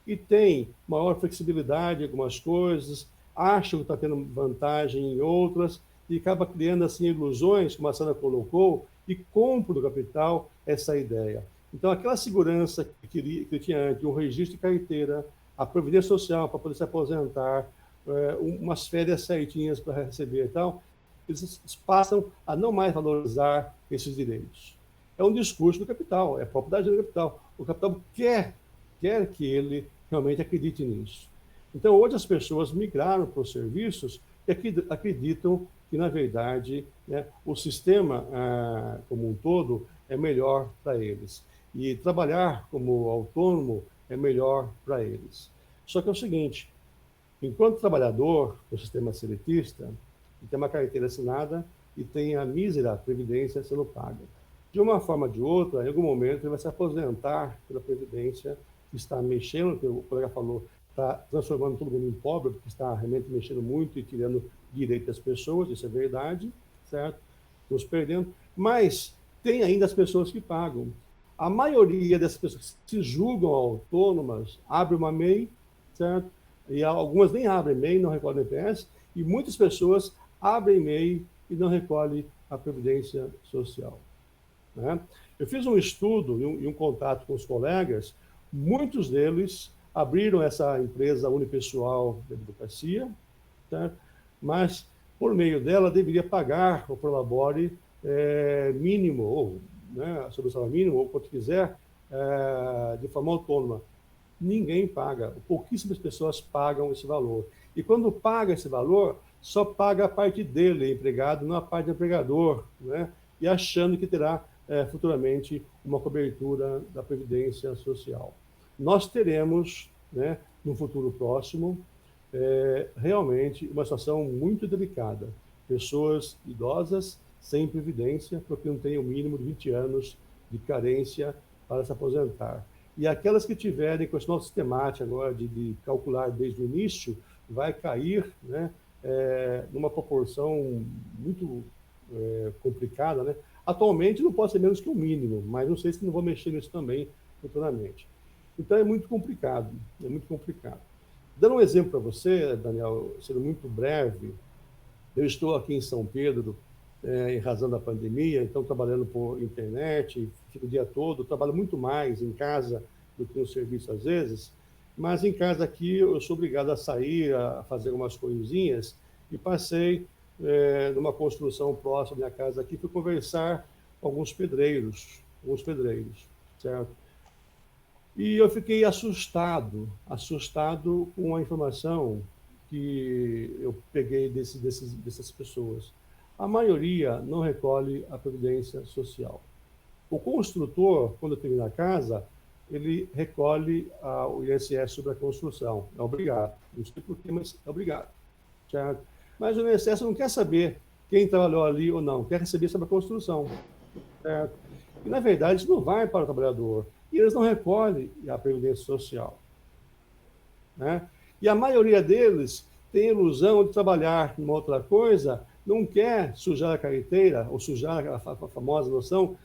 e tem maior flexibilidade em algumas coisas, acham que está tendo vantagem em outras e acaba criando assim ilusões, como a Sandra colocou, e compra do capital essa ideia. Então, aquela segurança que tinha antes, um registro de carteira, a previdência social para poder se aposentar, umas férias certinhas para receber e tal, eles passam a não mais valorizar esses direitos. É um discurso do capital, é a propriedade do capital. O capital quer que ele realmente acredite nisso. Então, hoje as pessoas migraram para os serviços e acreditam que, na verdade, né, o sistema como um todo é melhor para eles. E trabalhar como autônomo é melhor para eles. Só que é o seguinte, enquanto trabalhador do sistema seletista, ele tem uma carteira assinada e tem a mísera previdência sendo paga. De uma forma ou de outra, em algum momento, ele vai se aposentar pela previdência que está mexendo, que o colega falou, está transformando todo mundo em pobre, porque está realmente mexendo muito e tirando direito das pessoas, isso é verdade, certo? Estamos perdendo. Mas tem ainda as pessoas que pagam. A maioria dessas pessoas que se julgam autônomas abre uma MEI, certo? E algumas nem abrem MEI, não recolhem IPS, e muitas pessoas abrem MEI e não recolhem a Previdência Social. Né? Eu fiz um estudo e um contato com os colegas, muitos deles abriram essa empresa unipessoal de advocacia, certo? Mas, por meio dela, deveria pagar o prolabore mínimo, ou né, sobre o salário mínimo, ou quanto quiser, de forma autônoma. Ninguém paga, pouquíssimas pessoas pagam esse valor. E quando paga esse valor, só paga a parte dele, empregado, não a parte do empregador, né? E achando que terá futuramente uma cobertura da Previdência Social. Nós teremos, né, no futuro próximo, realmente uma situação muito delicada. Pessoas idosas sem previdência, porque não têm o mínimo de 20 anos de carência para se aposentar. E aquelas que tiverem com esse novo sistemático agora de calcular desde o início, vai cair, né, numa proporção muito complicada, né? Atualmente não pode ser menos que o mínimo, mas não sei se não vou mexer nisso também futuramente. Então é muito complicado, é muito complicado. Dando um exemplo para você, Daniel, sendo muito breve, eu estou aqui em São Pedro em razão da pandemia, então trabalhando por internet, fico o dia todo, trabalho muito mais em casa do que no serviço às vezes, mas em casa aqui eu sou obrigado a sair, a fazer algumas coisinhas, e passei numa construção próxima da minha casa aqui, fui conversar com alguns pedreiros, certo? E eu fiquei assustado com a informação que eu peguei dessas pessoas. A maioria não recolhe a previdência social. O construtor, quando termina a casa, ele recolhe o INSS sobre a construção. É obrigado. Não sei porquê, mas é obrigado. Certo? Mas o INSS não quer saber quem trabalhou ali ou não, quer receber sobre a construção. Certo? E, na verdade, isso não vai para o trabalhador. E eles não recolhem a Previdência Social. Né? E a maioria deles tem a ilusão de trabalhar em uma outra coisa, não quer sujar a carteira, ou sujar a famosa noção.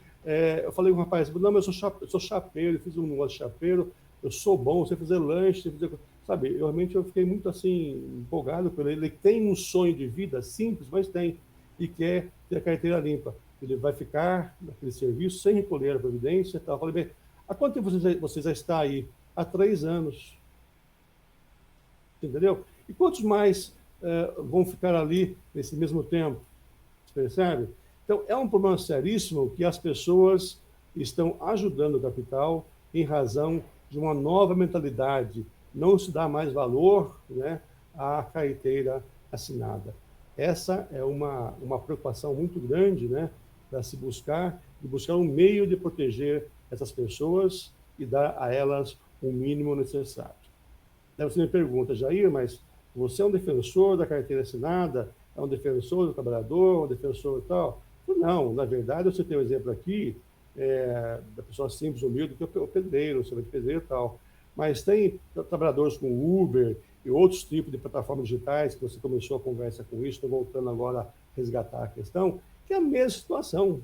Eu falei com o rapaz, não, mas eu sou chapeiro, eu fiz um negócio de chapeiro, eu sou bom, sei fazer lanche, sei fazer... Sabe, eu realmente fiquei muito assim, empolgado por ele. Ele tem um sonho de vida simples, mas tem, e quer ter a carteira limpa. Ele vai ficar naquele serviço sem recolher a previdência. Tá? Eu falei, bem, há quanto tempo você já está aí? Há 3 anos. Entendeu? E quantos mais vão ficar ali nesse mesmo tempo? Você percebe? Então, é um problema seríssimo que as pessoas estão ajudando o capital em razão de uma nova mentalidade. Não se dá mais valor, né, à carteira assinada. Essa é uma preocupação muito grande, né, para se buscar, de buscar um meio de proteger essas pessoas e dar a elas o mínimo necessário. Daí você me pergunta, Jair, mas você é um defensor da carteira assinada? É um defensor do trabalhador, um defensor tal? Não, na verdade, você tem um exemplo aqui da pessoa simples, humilde, que é o pedreiro, o servente de pedreiro e tal. Mas tem trabalhadores com Uber e outros tipos de plataformas digitais, que você começou a conversa com isso, estou voltando agora a resgatar a questão, que é a mesma situação,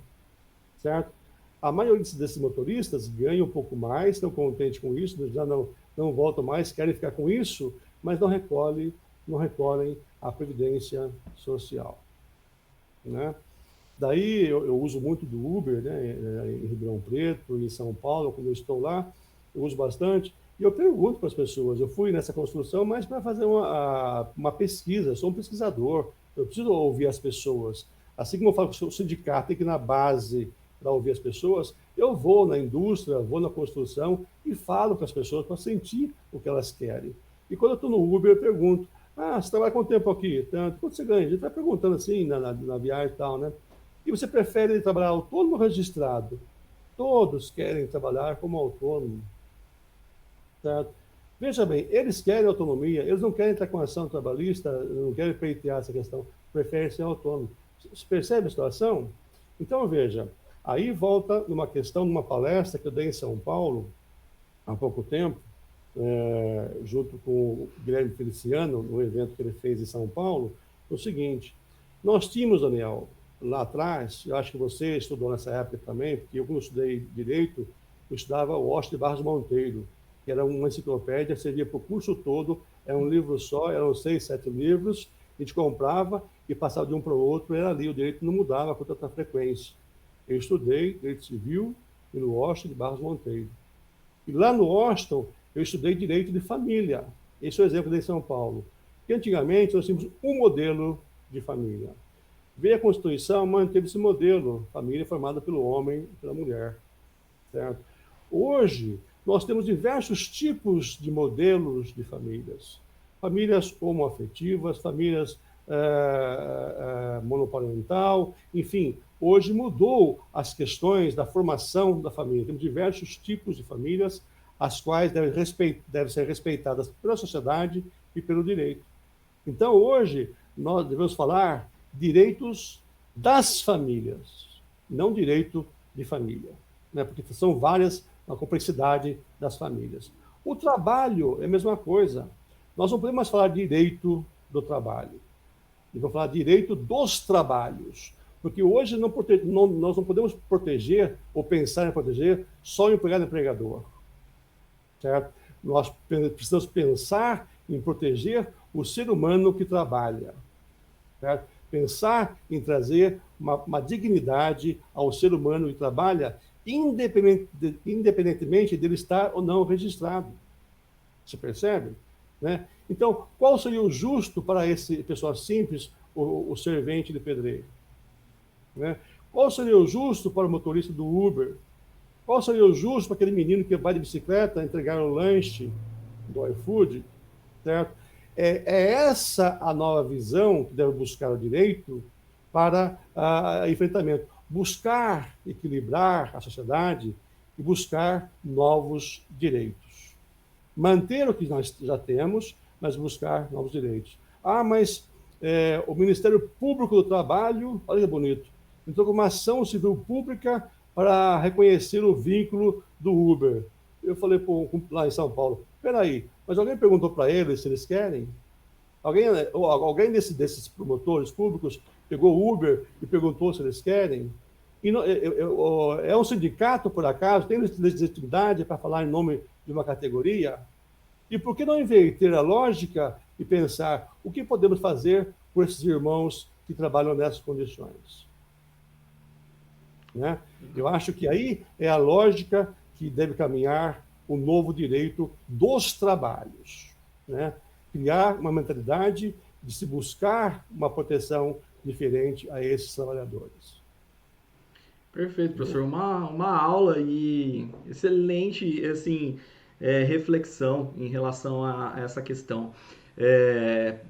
certo? A maioria desses motoristas ganha um pouco mais, estão contentes com isso, já não voltam mais, querem ficar com isso, mas não recolhem a previdência social, né? Daí eu uso muito do Uber, né, em Ribeirão Preto, em São Paulo, quando eu estou lá, eu uso bastante, e eu pergunto para as pessoas, eu fui nessa construção, mas para fazer uma pesquisa, eu sou um pesquisador, eu preciso ouvir as pessoas. Assim como eu falo que o sindicato tem que ir na base para ouvir as pessoas, eu vou na indústria, vou na construção e falo para as pessoas para sentir o que elas querem. E quando eu estou no Uber, eu pergunto, você trabalha quanto tempo aqui? Tanto. Quanto você ganha? A gente vai perguntando assim na viagem e tal, né? E você prefere trabalhar autônomo ou registrado? Todos querem trabalhar como autônomo, certo? Veja bem, eles querem autonomia, eles não querem estar com ação trabalhista, não querem pleitear essa questão, preferem ser autônomo. Você percebe a situação? Então, veja, aí volta numa questão, numa palestra que eu dei em São Paulo, há pouco tempo, junto com o Guilherme Feliciano, no evento que ele fez em São Paulo, o seguinte, nós tínhamos, Daniel, lá atrás, eu acho que você estudou nessa época também, porque eu, quando estudei Direito, eu estudava o Washington Barros Monteiro, que era uma enciclopédia, servia para o curso todo, era um livro só, eram 6, 7 livros, a gente comprava e passava de um para o outro, era ali, o direito não mudava com tanta frequência. Eu estudei Direito Civil e no Washington Barros Monteiro. E lá no Washington, eu estudei Direito de Família. Esse é o exemplo de São Paulo. Porque antigamente nós tínhamos um modelo de família. Veio a Constituição, manteve esse modelo, família formada pelo homem e pela mulher. Certo? Hoje, nós temos diversos tipos de modelos de famílias. Famílias homoafetivas, famílias monoparental, enfim, hoje mudou as questões da formação da família. Temos diversos tipos de famílias, as quais devem ser respeitadas pela sociedade e pelo direito. Então, hoje, nós devemos falar direitos das famílias, não direito de família, né? Porque são várias a complexidade das famílias. O trabalho é a mesma coisa. Nós não podemos mais falar direito do trabalho. Nós vamos falar direito dos trabalhos. Porque hoje nós não podemos proteger ou pensar em proteger só o empregado e o empregador. Certo? Nós precisamos pensar em proteger o ser humano que trabalha. Certo? Pensar em trazer uma dignidade ao ser humano que trabalha, independentemente dele estar ou não registrado. Você percebe? Né? Então, qual seria o justo para esse pessoa simples, o servente de pedreiro? Né? Qual seria o justo para o motorista do Uber? Qual seria o justo para aquele menino que vai de bicicleta entregar o lanche do iFood? Certo? É essa a nova visão que deve buscar o direito para enfrentamento. Buscar equilibrar a sociedade e buscar novos direitos. Manter o que nós já temos, mas buscar novos direitos. Ah, mas o Ministério Público do Trabalho, olha que bonito, entrou com uma ação civil pública para reconhecer o vínculo do Uber. Eu falei lá em São Paulo, peraí, mas alguém perguntou para eles se eles querem? Alguém desses promotores públicos pegou o Uber e perguntou se eles querem? E não, é um sindicato, por acaso? Tem legitimidade para falar em nome de uma categoria? E por que não inverter a lógica e pensar o que podemos fazer por esses irmãos que trabalham nessas condições? Né? Eu acho que aí é a lógica que deve caminhar o novo direito dos trabalhos. Né? Criar uma mentalidade de se buscar uma proteção diferente a esses trabalhadores. Perfeito, professor. Uma aula e excelente, assim, reflexão em relação a essa questão.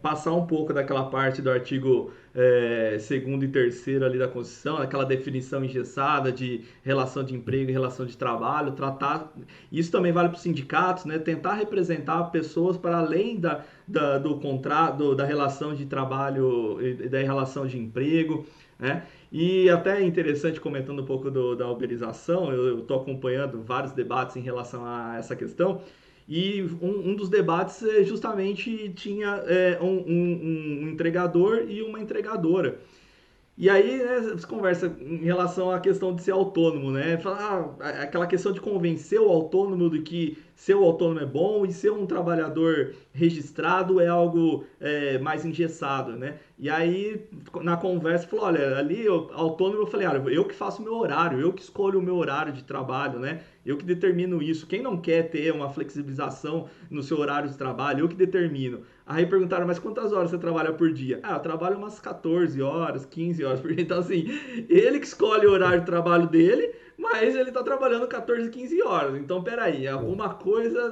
Passar um pouco daquela parte do artigo 2º e 3º ali da Constituição, aquela definição engessada de relação de emprego e relação de trabalho, tratar, isso também vale para os sindicatos, né? Tentar representar pessoas para além do contrato, da relação de trabalho e da relação de emprego, né? E até interessante, comentando um pouco da uberização, eu estou acompanhando vários debates em relação a essa questão, e um dos debates justamente tinha um entregador e uma entregadora. E aí, né, você conversa em relação à questão de ser autônomo, né? Fala, aquela questão de convencer o autônomo de que ser o autônomo é bom e ser um trabalhador registrado é algo mais engessado, né? E aí, na conversa, falou, olha, ali, autônomo, eu falei, olha, eu que faço o meu horário, eu que escolho o meu horário de trabalho, né? Eu que determino isso. Quem não quer ter uma flexibilização no seu horário de trabalho, eu que determino. Aí perguntaram, mas quantas horas você trabalha por dia? Ah, eu trabalho umas 14 horas, 15 horas por dia. Então, assim, ele que escolhe o horário de trabalho dele, mas ele está trabalhando 14, 15 horas. Então, peraí, alguma coisa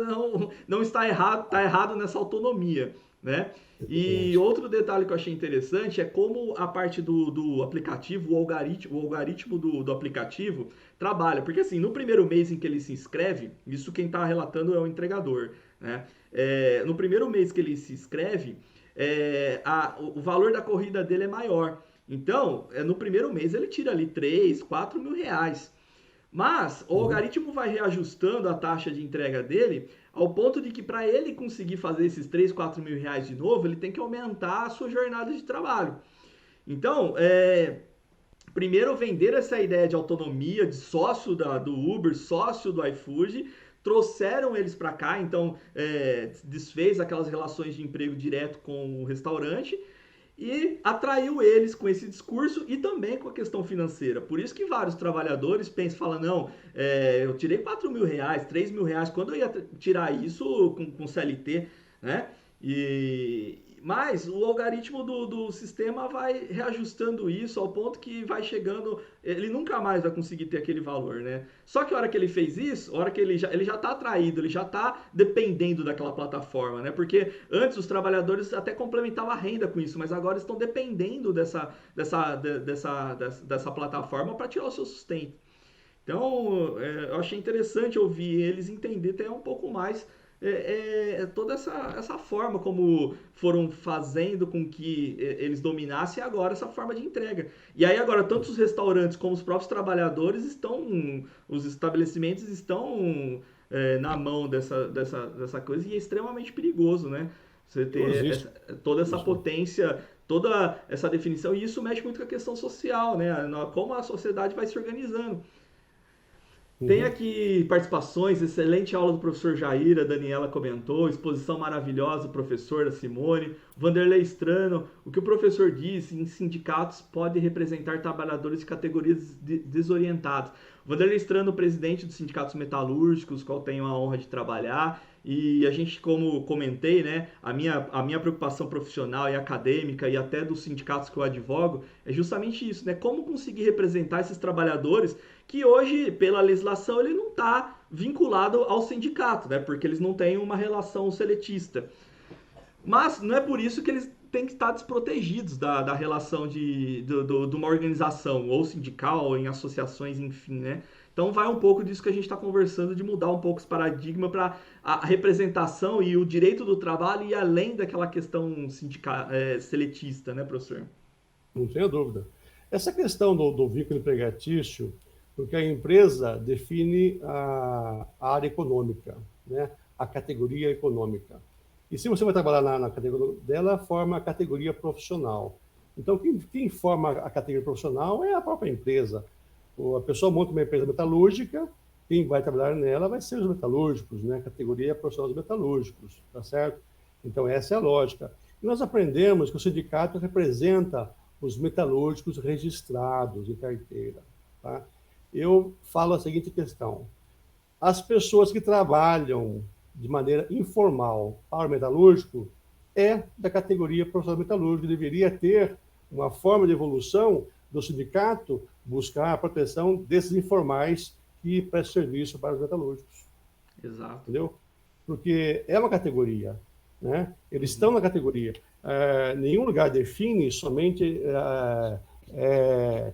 não está errado, está errado nessa autonomia, né? E outro detalhe que eu achei interessante é como a parte do aplicativo, o algoritmo do aplicativo trabalha. Porque assim, no primeiro mês em que ele se inscreve, isso quem está relatando é o entregador, né? No primeiro mês que ele se inscreve, o valor da corrida dele é maior. Então, no primeiro mês ele tira ali 3, 4 mil reais. Mas o algoritmo vai reajustando a taxa de entrega dele ao ponto de que para ele conseguir fazer esses 3, 4 mil reais de novo, ele tem que aumentar a sua jornada de trabalho. Então, primeiro vender essa ideia de autonomia, de sócio do Uber, sócio do iFood, trouxeram eles para cá, então desfez aquelas relações de emprego direto com o restaurante e atraiu eles com esse discurso e também com a questão financeira. Por isso que vários trabalhadores pensam, falam, não, eu tirei 4 mil reais, 3 mil reais, quando eu ia tirar isso com CLT, né? Mas o algoritmo do sistema vai reajustando isso ao ponto que vai chegando, ele nunca mais vai conseguir ter aquele valor, né? Só que a hora que ele fez isso, a hora que ele já tá atraído, ele já tá dependendo daquela plataforma, né? Porque antes os trabalhadores até complementavam a renda com isso, mas agora estão dependendo dessa plataforma para tirar o seu sustento. Então, eu achei interessante ouvir eles entender até um pouco mais toda essa forma como foram fazendo com que eles dominassem agora essa forma de entrega. E aí agora, tanto os restaurantes como os próprios trabalhadores os estabelecimentos estão na mão dessa coisa e é extremamente perigoso, né? Você ter toda essa potência, toda essa definição, e isso mexe muito com a questão social, né? Como a sociedade vai se organizando. Tem Uhum. aqui participações, excelente aula do professor Jair, a Daniela comentou, exposição maravilhosa do professor, da Simone, Vanderlei Strano, o que o professor disse em sindicatos pode representar trabalhadores de categorias desorientadas. Vanderlei Strano, presidente dos sindicatos metalúrgicos, qual tenho a honra de trabalhar, e a gente, como comentei, né, a minha preocupação profissional e acadêmica e até dos sindicatos que eu advogo é justamente isso, né, como conseguir representar esses trabalhadores que hoje, pela legislação, ele não está vinculado ao sindicato, né? Porque eles não têm uma relação seletista. Mas não é por isso que eles têm que estar desprotegidos da relação de uma organização, ou sindical, ou em associações, enfim, né? Então vai um pouco disso que a gente está conversando, de mudar um pouco esse paradigma para a representação e o direito do trabalho ir além daquela questão sindical, seletista, né, professor? Não tenho dúvida. Essa questão do vínculo empregatício, porque a empresa define a área econômica, né? A categoria econômica. E se você vai trabalhar na categoria dela, forma a categoria profissional. Então, quem forma a categoria profissional é a própria empresa. A pessoa monta uma empresa metalúrgica, quem vai trabalhar nela vai ser os metalúrgicos, né? A categoria profissional dos metalúrgicos, tá certo? Então, essa é a lógica. E nós aprendemos que o sindicato representa os metalúrgicos registrados em carteira, tá? Eu falo a seguinte questão: as pessoas que trabalham de maneira informal para o metalúrgico é da categoria profissional metalúrgico, deveria ter uma forma de evolução do sindicato buscar a proteção desses informais que prestam serviço para os metalúrgicos, Exato. entendeu? Porque é uma categoria, né? Eles estão Uhum. na categoria. Nenhum lugar define somente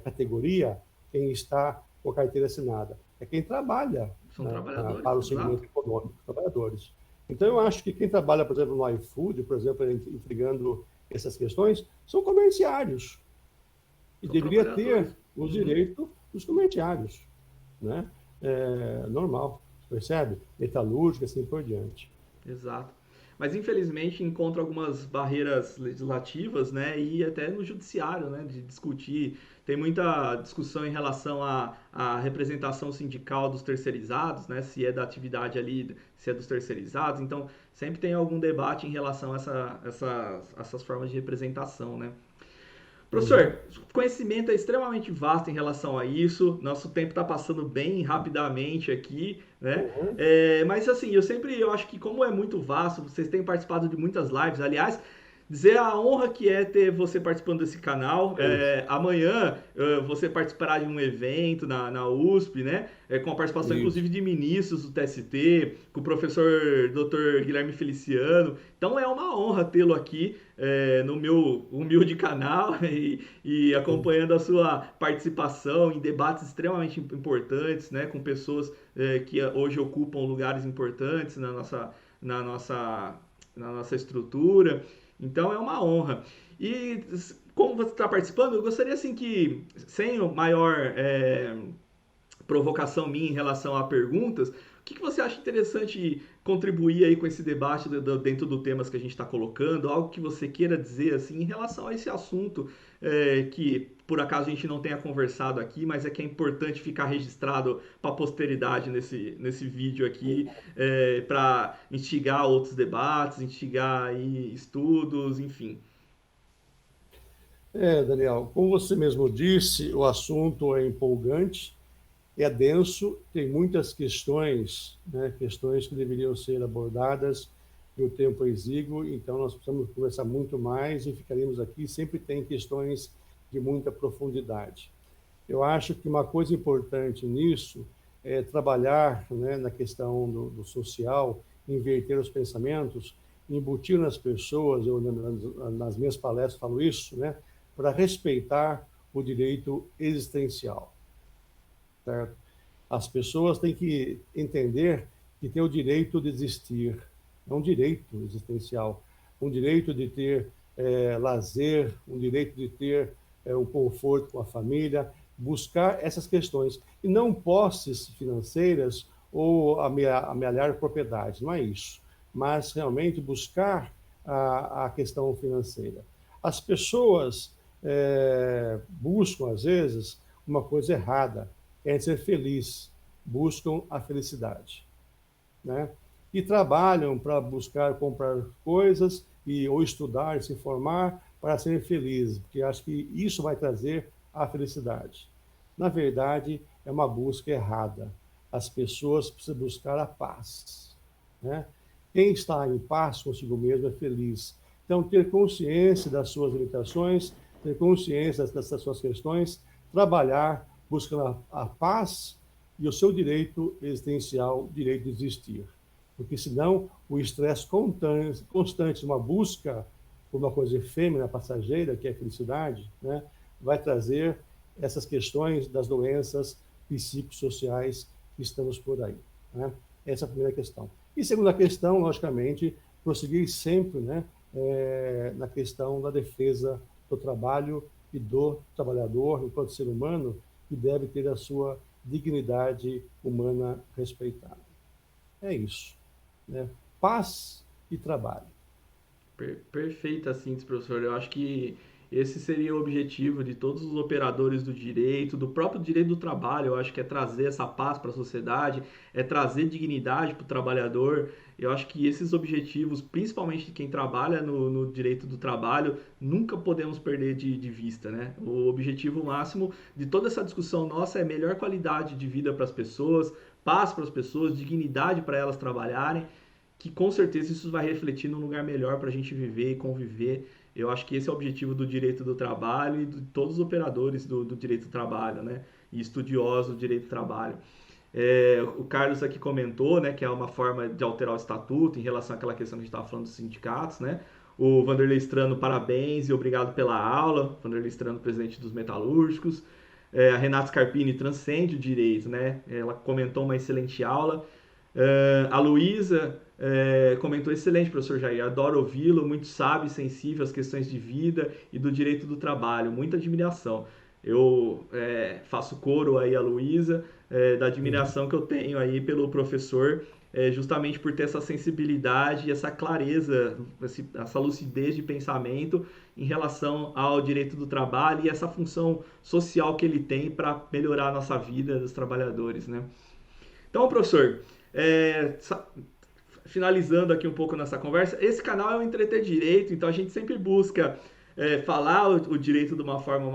categoria quem está com a carteira assinada. É quem trabalha, São né, trabalhadores, para o exato. segmento econômico, trabalhadores. Então, eu acho que quem trabalha, por exemplo, no iFood, por exemplo, entregando essas questões, são comerciários. E São deveria trabalhadores. ter os Uhum. direitos dos comerciários, né? Normal, percebe? Metalúrgica, assim por diante. Exato. Mas infelizmente encontra algumas barreiras legislativas, né, e até no judiciário, né, de discutir. Tem muita discussão em relação à representação sindical dos terceirizados, né, se é da atividade ali, se é dos terceirizados. Então sempre tem algum debate em relação a essas formas de representação, né. Uhum. Professor, o conhecimento é extremamente vasto em relação a isso. Nosso tempo está passando bem rapidamente aqui, né? Uhum. Mas assim, eu acho que como é muito vasto, vocês têm participado de muitas lives. Aliás, dizer a honra que é ter você participando desse canal. É isso. Amanhã você participará de um evento na USP, né? Com a participação Isso. inclusive de ministros do TST, com o professor Dr. Guilherme Feliciano. Então é uma honra tê-lo aqui no meu humilde canal e acompanhando a sua participação em debates extremamente importantes, né? Com pessoas que hoje ocupam lugares importantes na nossa, na nossa estrutura. Então é uma honra. E como você está participando, eu gostaria assim que, sem o maior provocação minha em relação a perguntas, o que você acha interessante contribuir aí com esse debate dentro do temas que a gente está colocando? Algo que você queira dizer assim em relação a esse assunto que por acaso a gente não tenha conversado aqui, mas é que é importante ficar registrado para a posteridade nesse vídeo aqui, para instigar outros debates, instigar aí estudos, enfim. Daniel, como você mesmo disse, o assunto é empolgante, é denso, tem muitas questões, né, questões que deveriam ser abordadas e o tempo é exíguo, então nós precisamos conversar muito mais e ficaremos aqui. Sempre tem questões de muita profundidade. Eu acho que uma coisa importante nisso é trabalhar, né, na questão do social, inverter os pensamentos, embutir nas pessoas, eu nas minhas palestras falo isso, né, para respeitar o direito existencial, certo? As pessoas têm que entender que têm o direito de existir, é um direito existencial, um direito de ter lazer, um direito de ter um conforto com a família, buscar essas questões. E não posses financeiras ou amealhar propriedades, não é isso. Mas realmente buscar a questão financeira. As pessoas buscam, às vezes, uma coisa errada, querem ser felizes. buscam a felicidade, né? E trabalham para buscar comprar coisas ou estudar, se informar para serem felizes, porque acho que isso vai trazer a felicidade. Na verdade, é uma busca errada. As pessoas precisam buscar a paz, né? Quem está em paz consigo mesmo é feliz. Então, ter consciência das suas limitações, ter consciência dessas suas questões, trabalhar buscando a paz e o seu direito existencial, o direito de existir. Porque senão o estresse constante, uma busca por uma coisa efêmera, passageira, que é a felicidade, né, vai trazer essas questões das doenças psicossociais que estamos por aí, né? Essa é a primeira questão. E segunda questão, logicamente, prosseguir sempre, né, na questão da defesa do trabalho e do trabalhador, enquanto ser humano, que deve ter a sua dignidade humana respeitada. É isso, né? Paz e trabalho. Perfeita síntese, professor. Eu acho que esse seria o objetivo de todos os operadores do direito, do próprio direito do trabalho. Eu acho que é trazer essa paz para a sociedade, é trazer dignidade para o trabalhador. Eu acho que esses objetivos, principalmente de quem trabalha no direito do trabalho, nunca podemos perder de vista, né? O objetivo máximo de toda essa discussão nossa é melhor qualidade de vida para as pessoas, paz para as pessoas, dignidade para elas trabalharem, que com certeza isso vai refletir num lugar melhor para a gente viver e conviver. Eu acho que esse é o objetivo do direito do trabalho e de todos os operadores do direito do trabalho, né? E estudiosos do direito do trabalho. O Carlos aqui comentou, né, que é uma forma de alterar o estatuto em relação àquela questão que a gente estava falando dos sindicatos, né? O Vanderlei Strano, parabéns e obrigado pela aula. Vanderlei Strano, presidente dos metalúrgicos. A Renata Scarpini transcende o direito, né? Ela comentou uma excelente aula. A Luísa comentou: excelente, professor Jair, adoro ouvi-lo, muito sábio e sensível às questões de vida e do direito do trabalho, muita admiração. Eu faço coro aí a Luísa, da Uhum. admiração que eu tenho aí pelo professor, justamente por ter essa sensibilidade e essa clareza, essa lucidez de pensamento em relação ao direito do trabalho e essa função social que ele tem para melhorar a nossa vida dos trabalhadores, né? Então, professor, é, finalizando aqui um pouco nossa conversa, esse canal é o Entreter Direito, então a gente sempre busca falar o direito de uma forma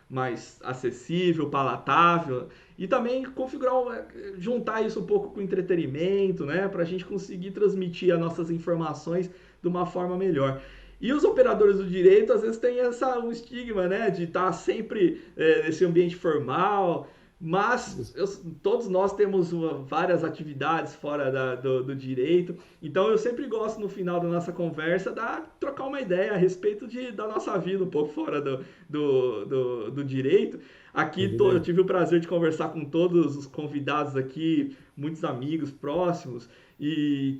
mais acessível, palatável, e também configurar, juntar isso um pouco com entretenimento, né, para a gente conseguir transmitir as nossas informações de uma forma melhor. E os operadores do direito, às vezes, têm um estigma, né, de estar sempre nesse ambiente formal, mas todos nós temos várias atividades fora do direito, então eu sempre gosto no final da nossa conversa trocar uma ideia a respeito da nossa vida um pouco fora do direito. Aqui eu Evidente. tive o prazer de conversar com todos os convidados aqui, muitos amigos próximos, e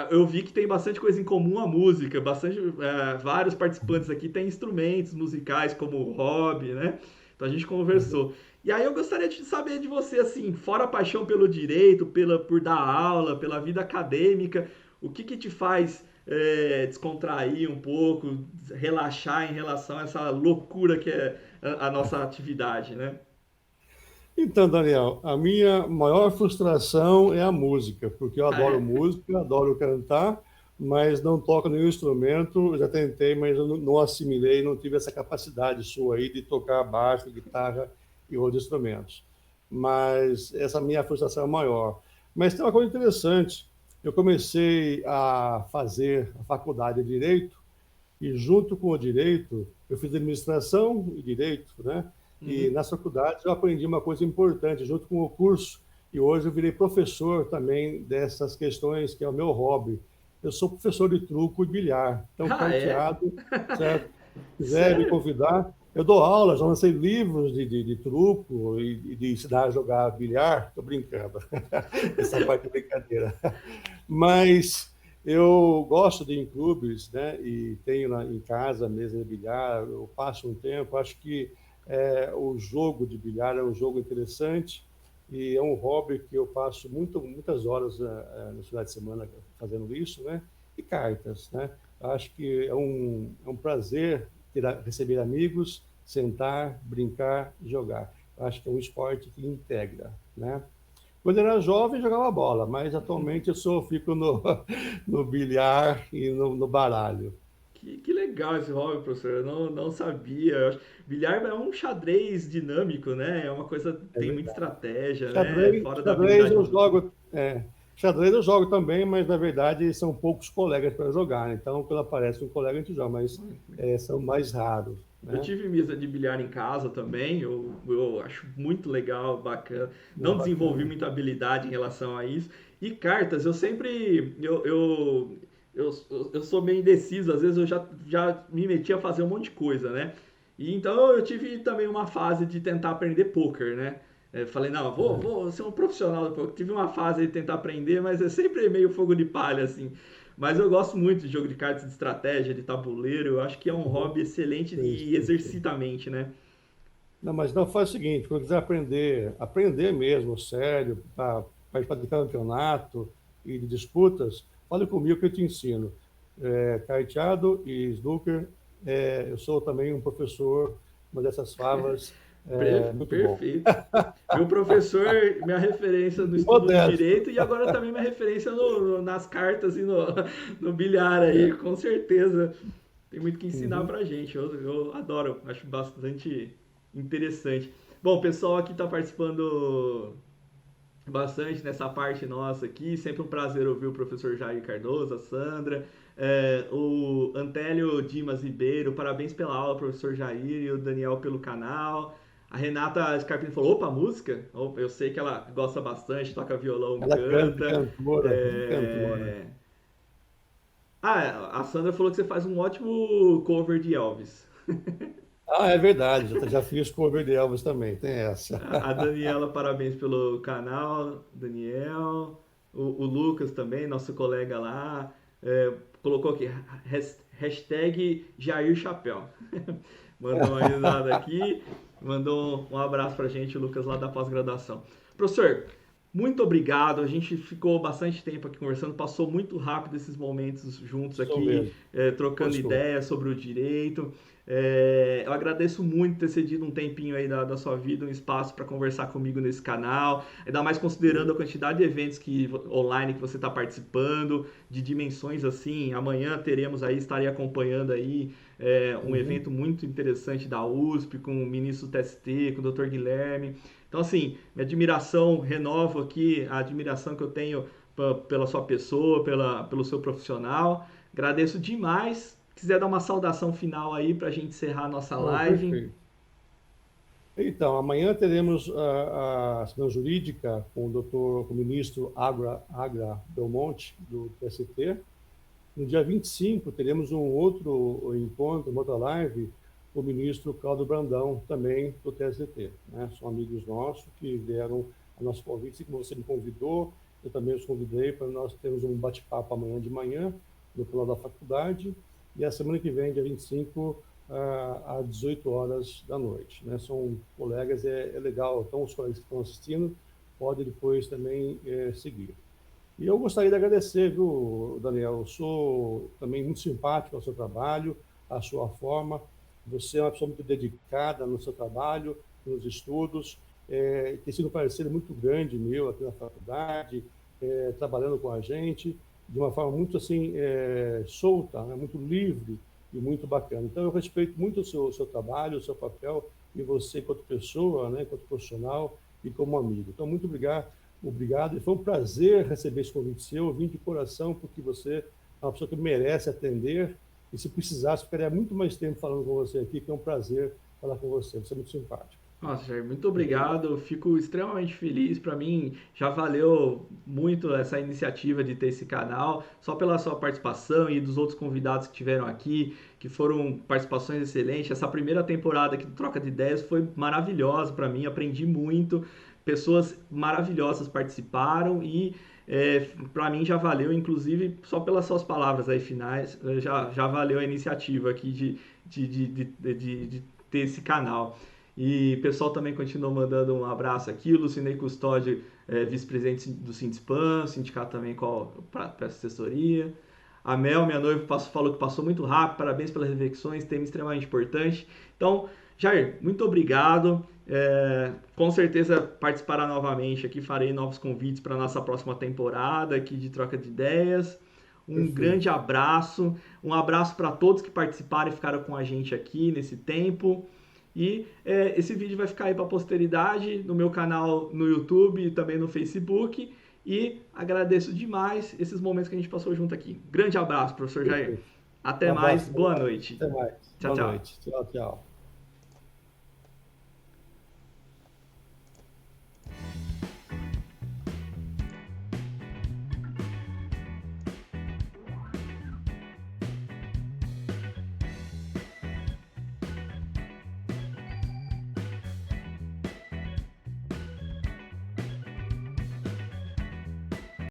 eu vi que tem bastante coisa em comum a música, vários participantes aqui têm instrumentos musicais como hobby, né? Então a gente Uhum. conversou. E aí eu gostaria de saber de você, assim, fora a paixão pelo direito, por dar aula, pela vida acadêmica, o que te faz descontrair um pouco, relaxar em relação a essa loucura que é a nossa atividade, né? Então, Daniel, a minha maior frustração é a música, porque eu Ah, adoro é? música, adoro cantar, mas não toco nenhum instrumento. Já tentei, mas eu não assimilei, não tive essa capacidade sua aí de tocar baixo, guitarra e outros instrumentos. Mas essa minha frustração é maior. Mas tem uma coisa interessante. Eu comecei a fazer a faculdade de Direito e junto com o direito, eu fiz administração e direito, né? E Uhum. nas faculdades eu aprendi uma coisa importante junto com o curso, e hoje eu virei professor também dessas questões, que é o meu hobby. Eu sou professor de truco e bilhar, então Ah, é? carteado, certo? Se quiser me Sério? convidar, eu dou aula, já lancei livros de truco e de ensinar a jogar bilhar, estou brincando, essa parte é brincadeira. Mas eu gosto de ir em clubes, né? E tenho em casa mesa de bilhar, eu passo um tempo, acho que o jogo de bilhar é um jogo interessante e é um hobby que eu passo muitas horas no final de semana fazendo isso, né? E cartas, né? Acho que é um prazer receber amigos, sentar, brincar, jogar. Acho que é um esporte que integra, né? Quando eu era jovem, jogava bola, mas atualmente fico no, no bilhar e no baralho. Que legal esse hobby, professor. Eu não sabia. Bilhar é um xadrez dinâmico, né? É uma coisa, É tem muita verdade. estratégia, né? Xadrez, Fora da xadrez habilidade eu humana. jogo, xadrez eu jogo também, mas na verdade são poucos colegas para jogar, né? Então, quando aparece um colega, a gente joga, mas são mais raros, Eu né? tive mesa de bilhar em casa também, eu acho muito legal, bacana. É Não desenvolvi bacana. muita habilidade em relação a isso. E cartas, eu sempre. Eu sou meio indeciso, às vezes já me meti a fazer um monte de coisa, né? E então eu tive também uma fase de tentar aprender poker, né? Falei, não, vou ser um profissional do poker. Tive uma fase de tentar aprender, mas é sempre meio fogo de palha, assim. Mas eu gosto muito de jogo de cartas de estratégia, de tabuleiro. Eu acho que é um Uhum. hobby excelente Sei, e sei, sei. exercita a mente, né? Não, mas não faz o seguinte, quando quiser aprender mesmo, sério, para participar de campeonato e de disputas, fale comigo que eu te ensino. Carteado e snooker, eu sou também um professor, uma dessas favas, muito bom. Perfeito. Meu professor, minha referência no estudo do Modesto. direito e agora também minha referência nas cartas e no bilhar aí, com certeza. Tem muito que ensinar Uhum. pra gente. Eu adoro, acho bastante interessante. Bom, o pessoal aqui tá participando bastante nessa parte nossa aqui. Sempre um prazer ouvir o professor Jair Cardoso, a Sandra, o Antélio Dimas Ribeiro. Parabéns pela aula, professor Jair, e o Daniel pelo canal. A Renata Scarpini falou: opa, música? Opa, eu sei que ela gosta bastante, toca violão, Ela canta, canta. cantora, cantora. É... Ah, a Sandra falou que você faz um ótimo cover de Elvis. Ah, é verdade, já fiz cover de Elvis também, tem essa. A Daniela, parabéns pelo canal, Daniel. O Lucas também, nosso colega lá, colocou aqui, hashtag Jair Chapéu. Mandou uma risada aqui, mandou um abraço pra gente, o Lucas lá da pós-graduação. Professor, muito obrigado. A gente ficou bastante tempo aqui conversando, passou muito rápido esses momentos juntos Sou aqui, mesmo. trocando Gostou. ideias sobre o direito. Eu agradeço muito ter cedido um tempinho aí da sua vida, um espaço para conversar comigo nesse canal, ainda mais considerando a quantidade de eventos online que você está participando, de dimensões assim. Amanhã teremos aí, estarei acompanhando aí um Uhum. evento muito interessante da USP com o ministro do TST, com o Dr. Guilherme. Então, assim, minha admiração, renovo aqui a admiração que eu tenho pela sua pessoa, pelo seu profissional. Agradeço demais. Quiser dar uma saudação final aí para a gente encerrar a nossa Não, live. perfeito. Então, amanhã teremos a semana jurídica com o doutor, com o ministro Agra Belmonte, do TST. No dia 25, teremos um outro encontro, uma outra live, com o ministro Cláudio Brandão, também do TST. Né? São amigos nossos que vieram a nosso convite. Assim como você me convidou, eu também os convidei para nós termos um bate-papo amanhã de manhã, no final da faculdade. E a semana que vem, dia 25, às 18 horas da noite. Né? São colegas, é legal. Então, os colegas que estão assistindo podem depois também seguir. E eu gostaria de agradecer, viu, Daniel? Eu sou também muito simpático ao seu trabalho, à sua forma. Você é uma pessoa muito dedicada no seu trabalho, nos estudos. Tem sido um parceiro muito grande meu aqui na faculdade, trabalhando com a gente de uma forma muito assim solta, né? Muito livre e muito bacana. Então eu respeito muito o seu trabalho, o seu papel e você enquanto pessoa, né, enquanto profissional e como amigo. Então muito obrigado. E foi um prazer receber esse convite seu. Eu vim de coração porque você é uma pessoa que merece atender. E se precisasse, ficaria muito mais tempo falando com você aqui, que é um prazer falar com você. Você é muito simpático. Nossa, Jair, muito Ok? obrigado. Eu fico extremamente feliz. Para mim, já valeu muito essa iniciativa de ter esse canal, só pela sua participação e dos outros convidados que tiveram aqui, que foram participações excelentes. Essa primeira temporada aqui do Troca de Ideias foi maravilhosa para mim, aprendi muito. Pessoas maravilhosas participaram e para mim já valeu, inclusive só pelas suas palavras aí finais, já valeu a iniciativa aqui de ter esse canal. E o pessoal também continuou mandando um abraço aqui. O Lucinei Custódio, vice-presidente do Sindspam, sindicato também para assessoria. A Mel, minha noiva, falou que passou muito rápido. Parabéns pelas reflexões, tema extremamente importante. Então, Jair, muito obrigado. Com certeza participará novamente aqui, farei novos convites para a nossa próxima temporada aqui de Troca de Ideias. Um grande Perfeito. abraço, um abraço para todos que participaram e ficaram com a gente aqui nesse tempo. E esse vídeo vai ficar aí para a posteridade no meu canal no YouTube e também no Facebook. E agradeço demais esses momentos que a gente passou junto aqui. Grande abraço, professor Jair. Perfeito. Até Um mais, abraço, boa Eduardo. noite. Até mais. Tchau, Boa tchau. noite. Tchau, tchau.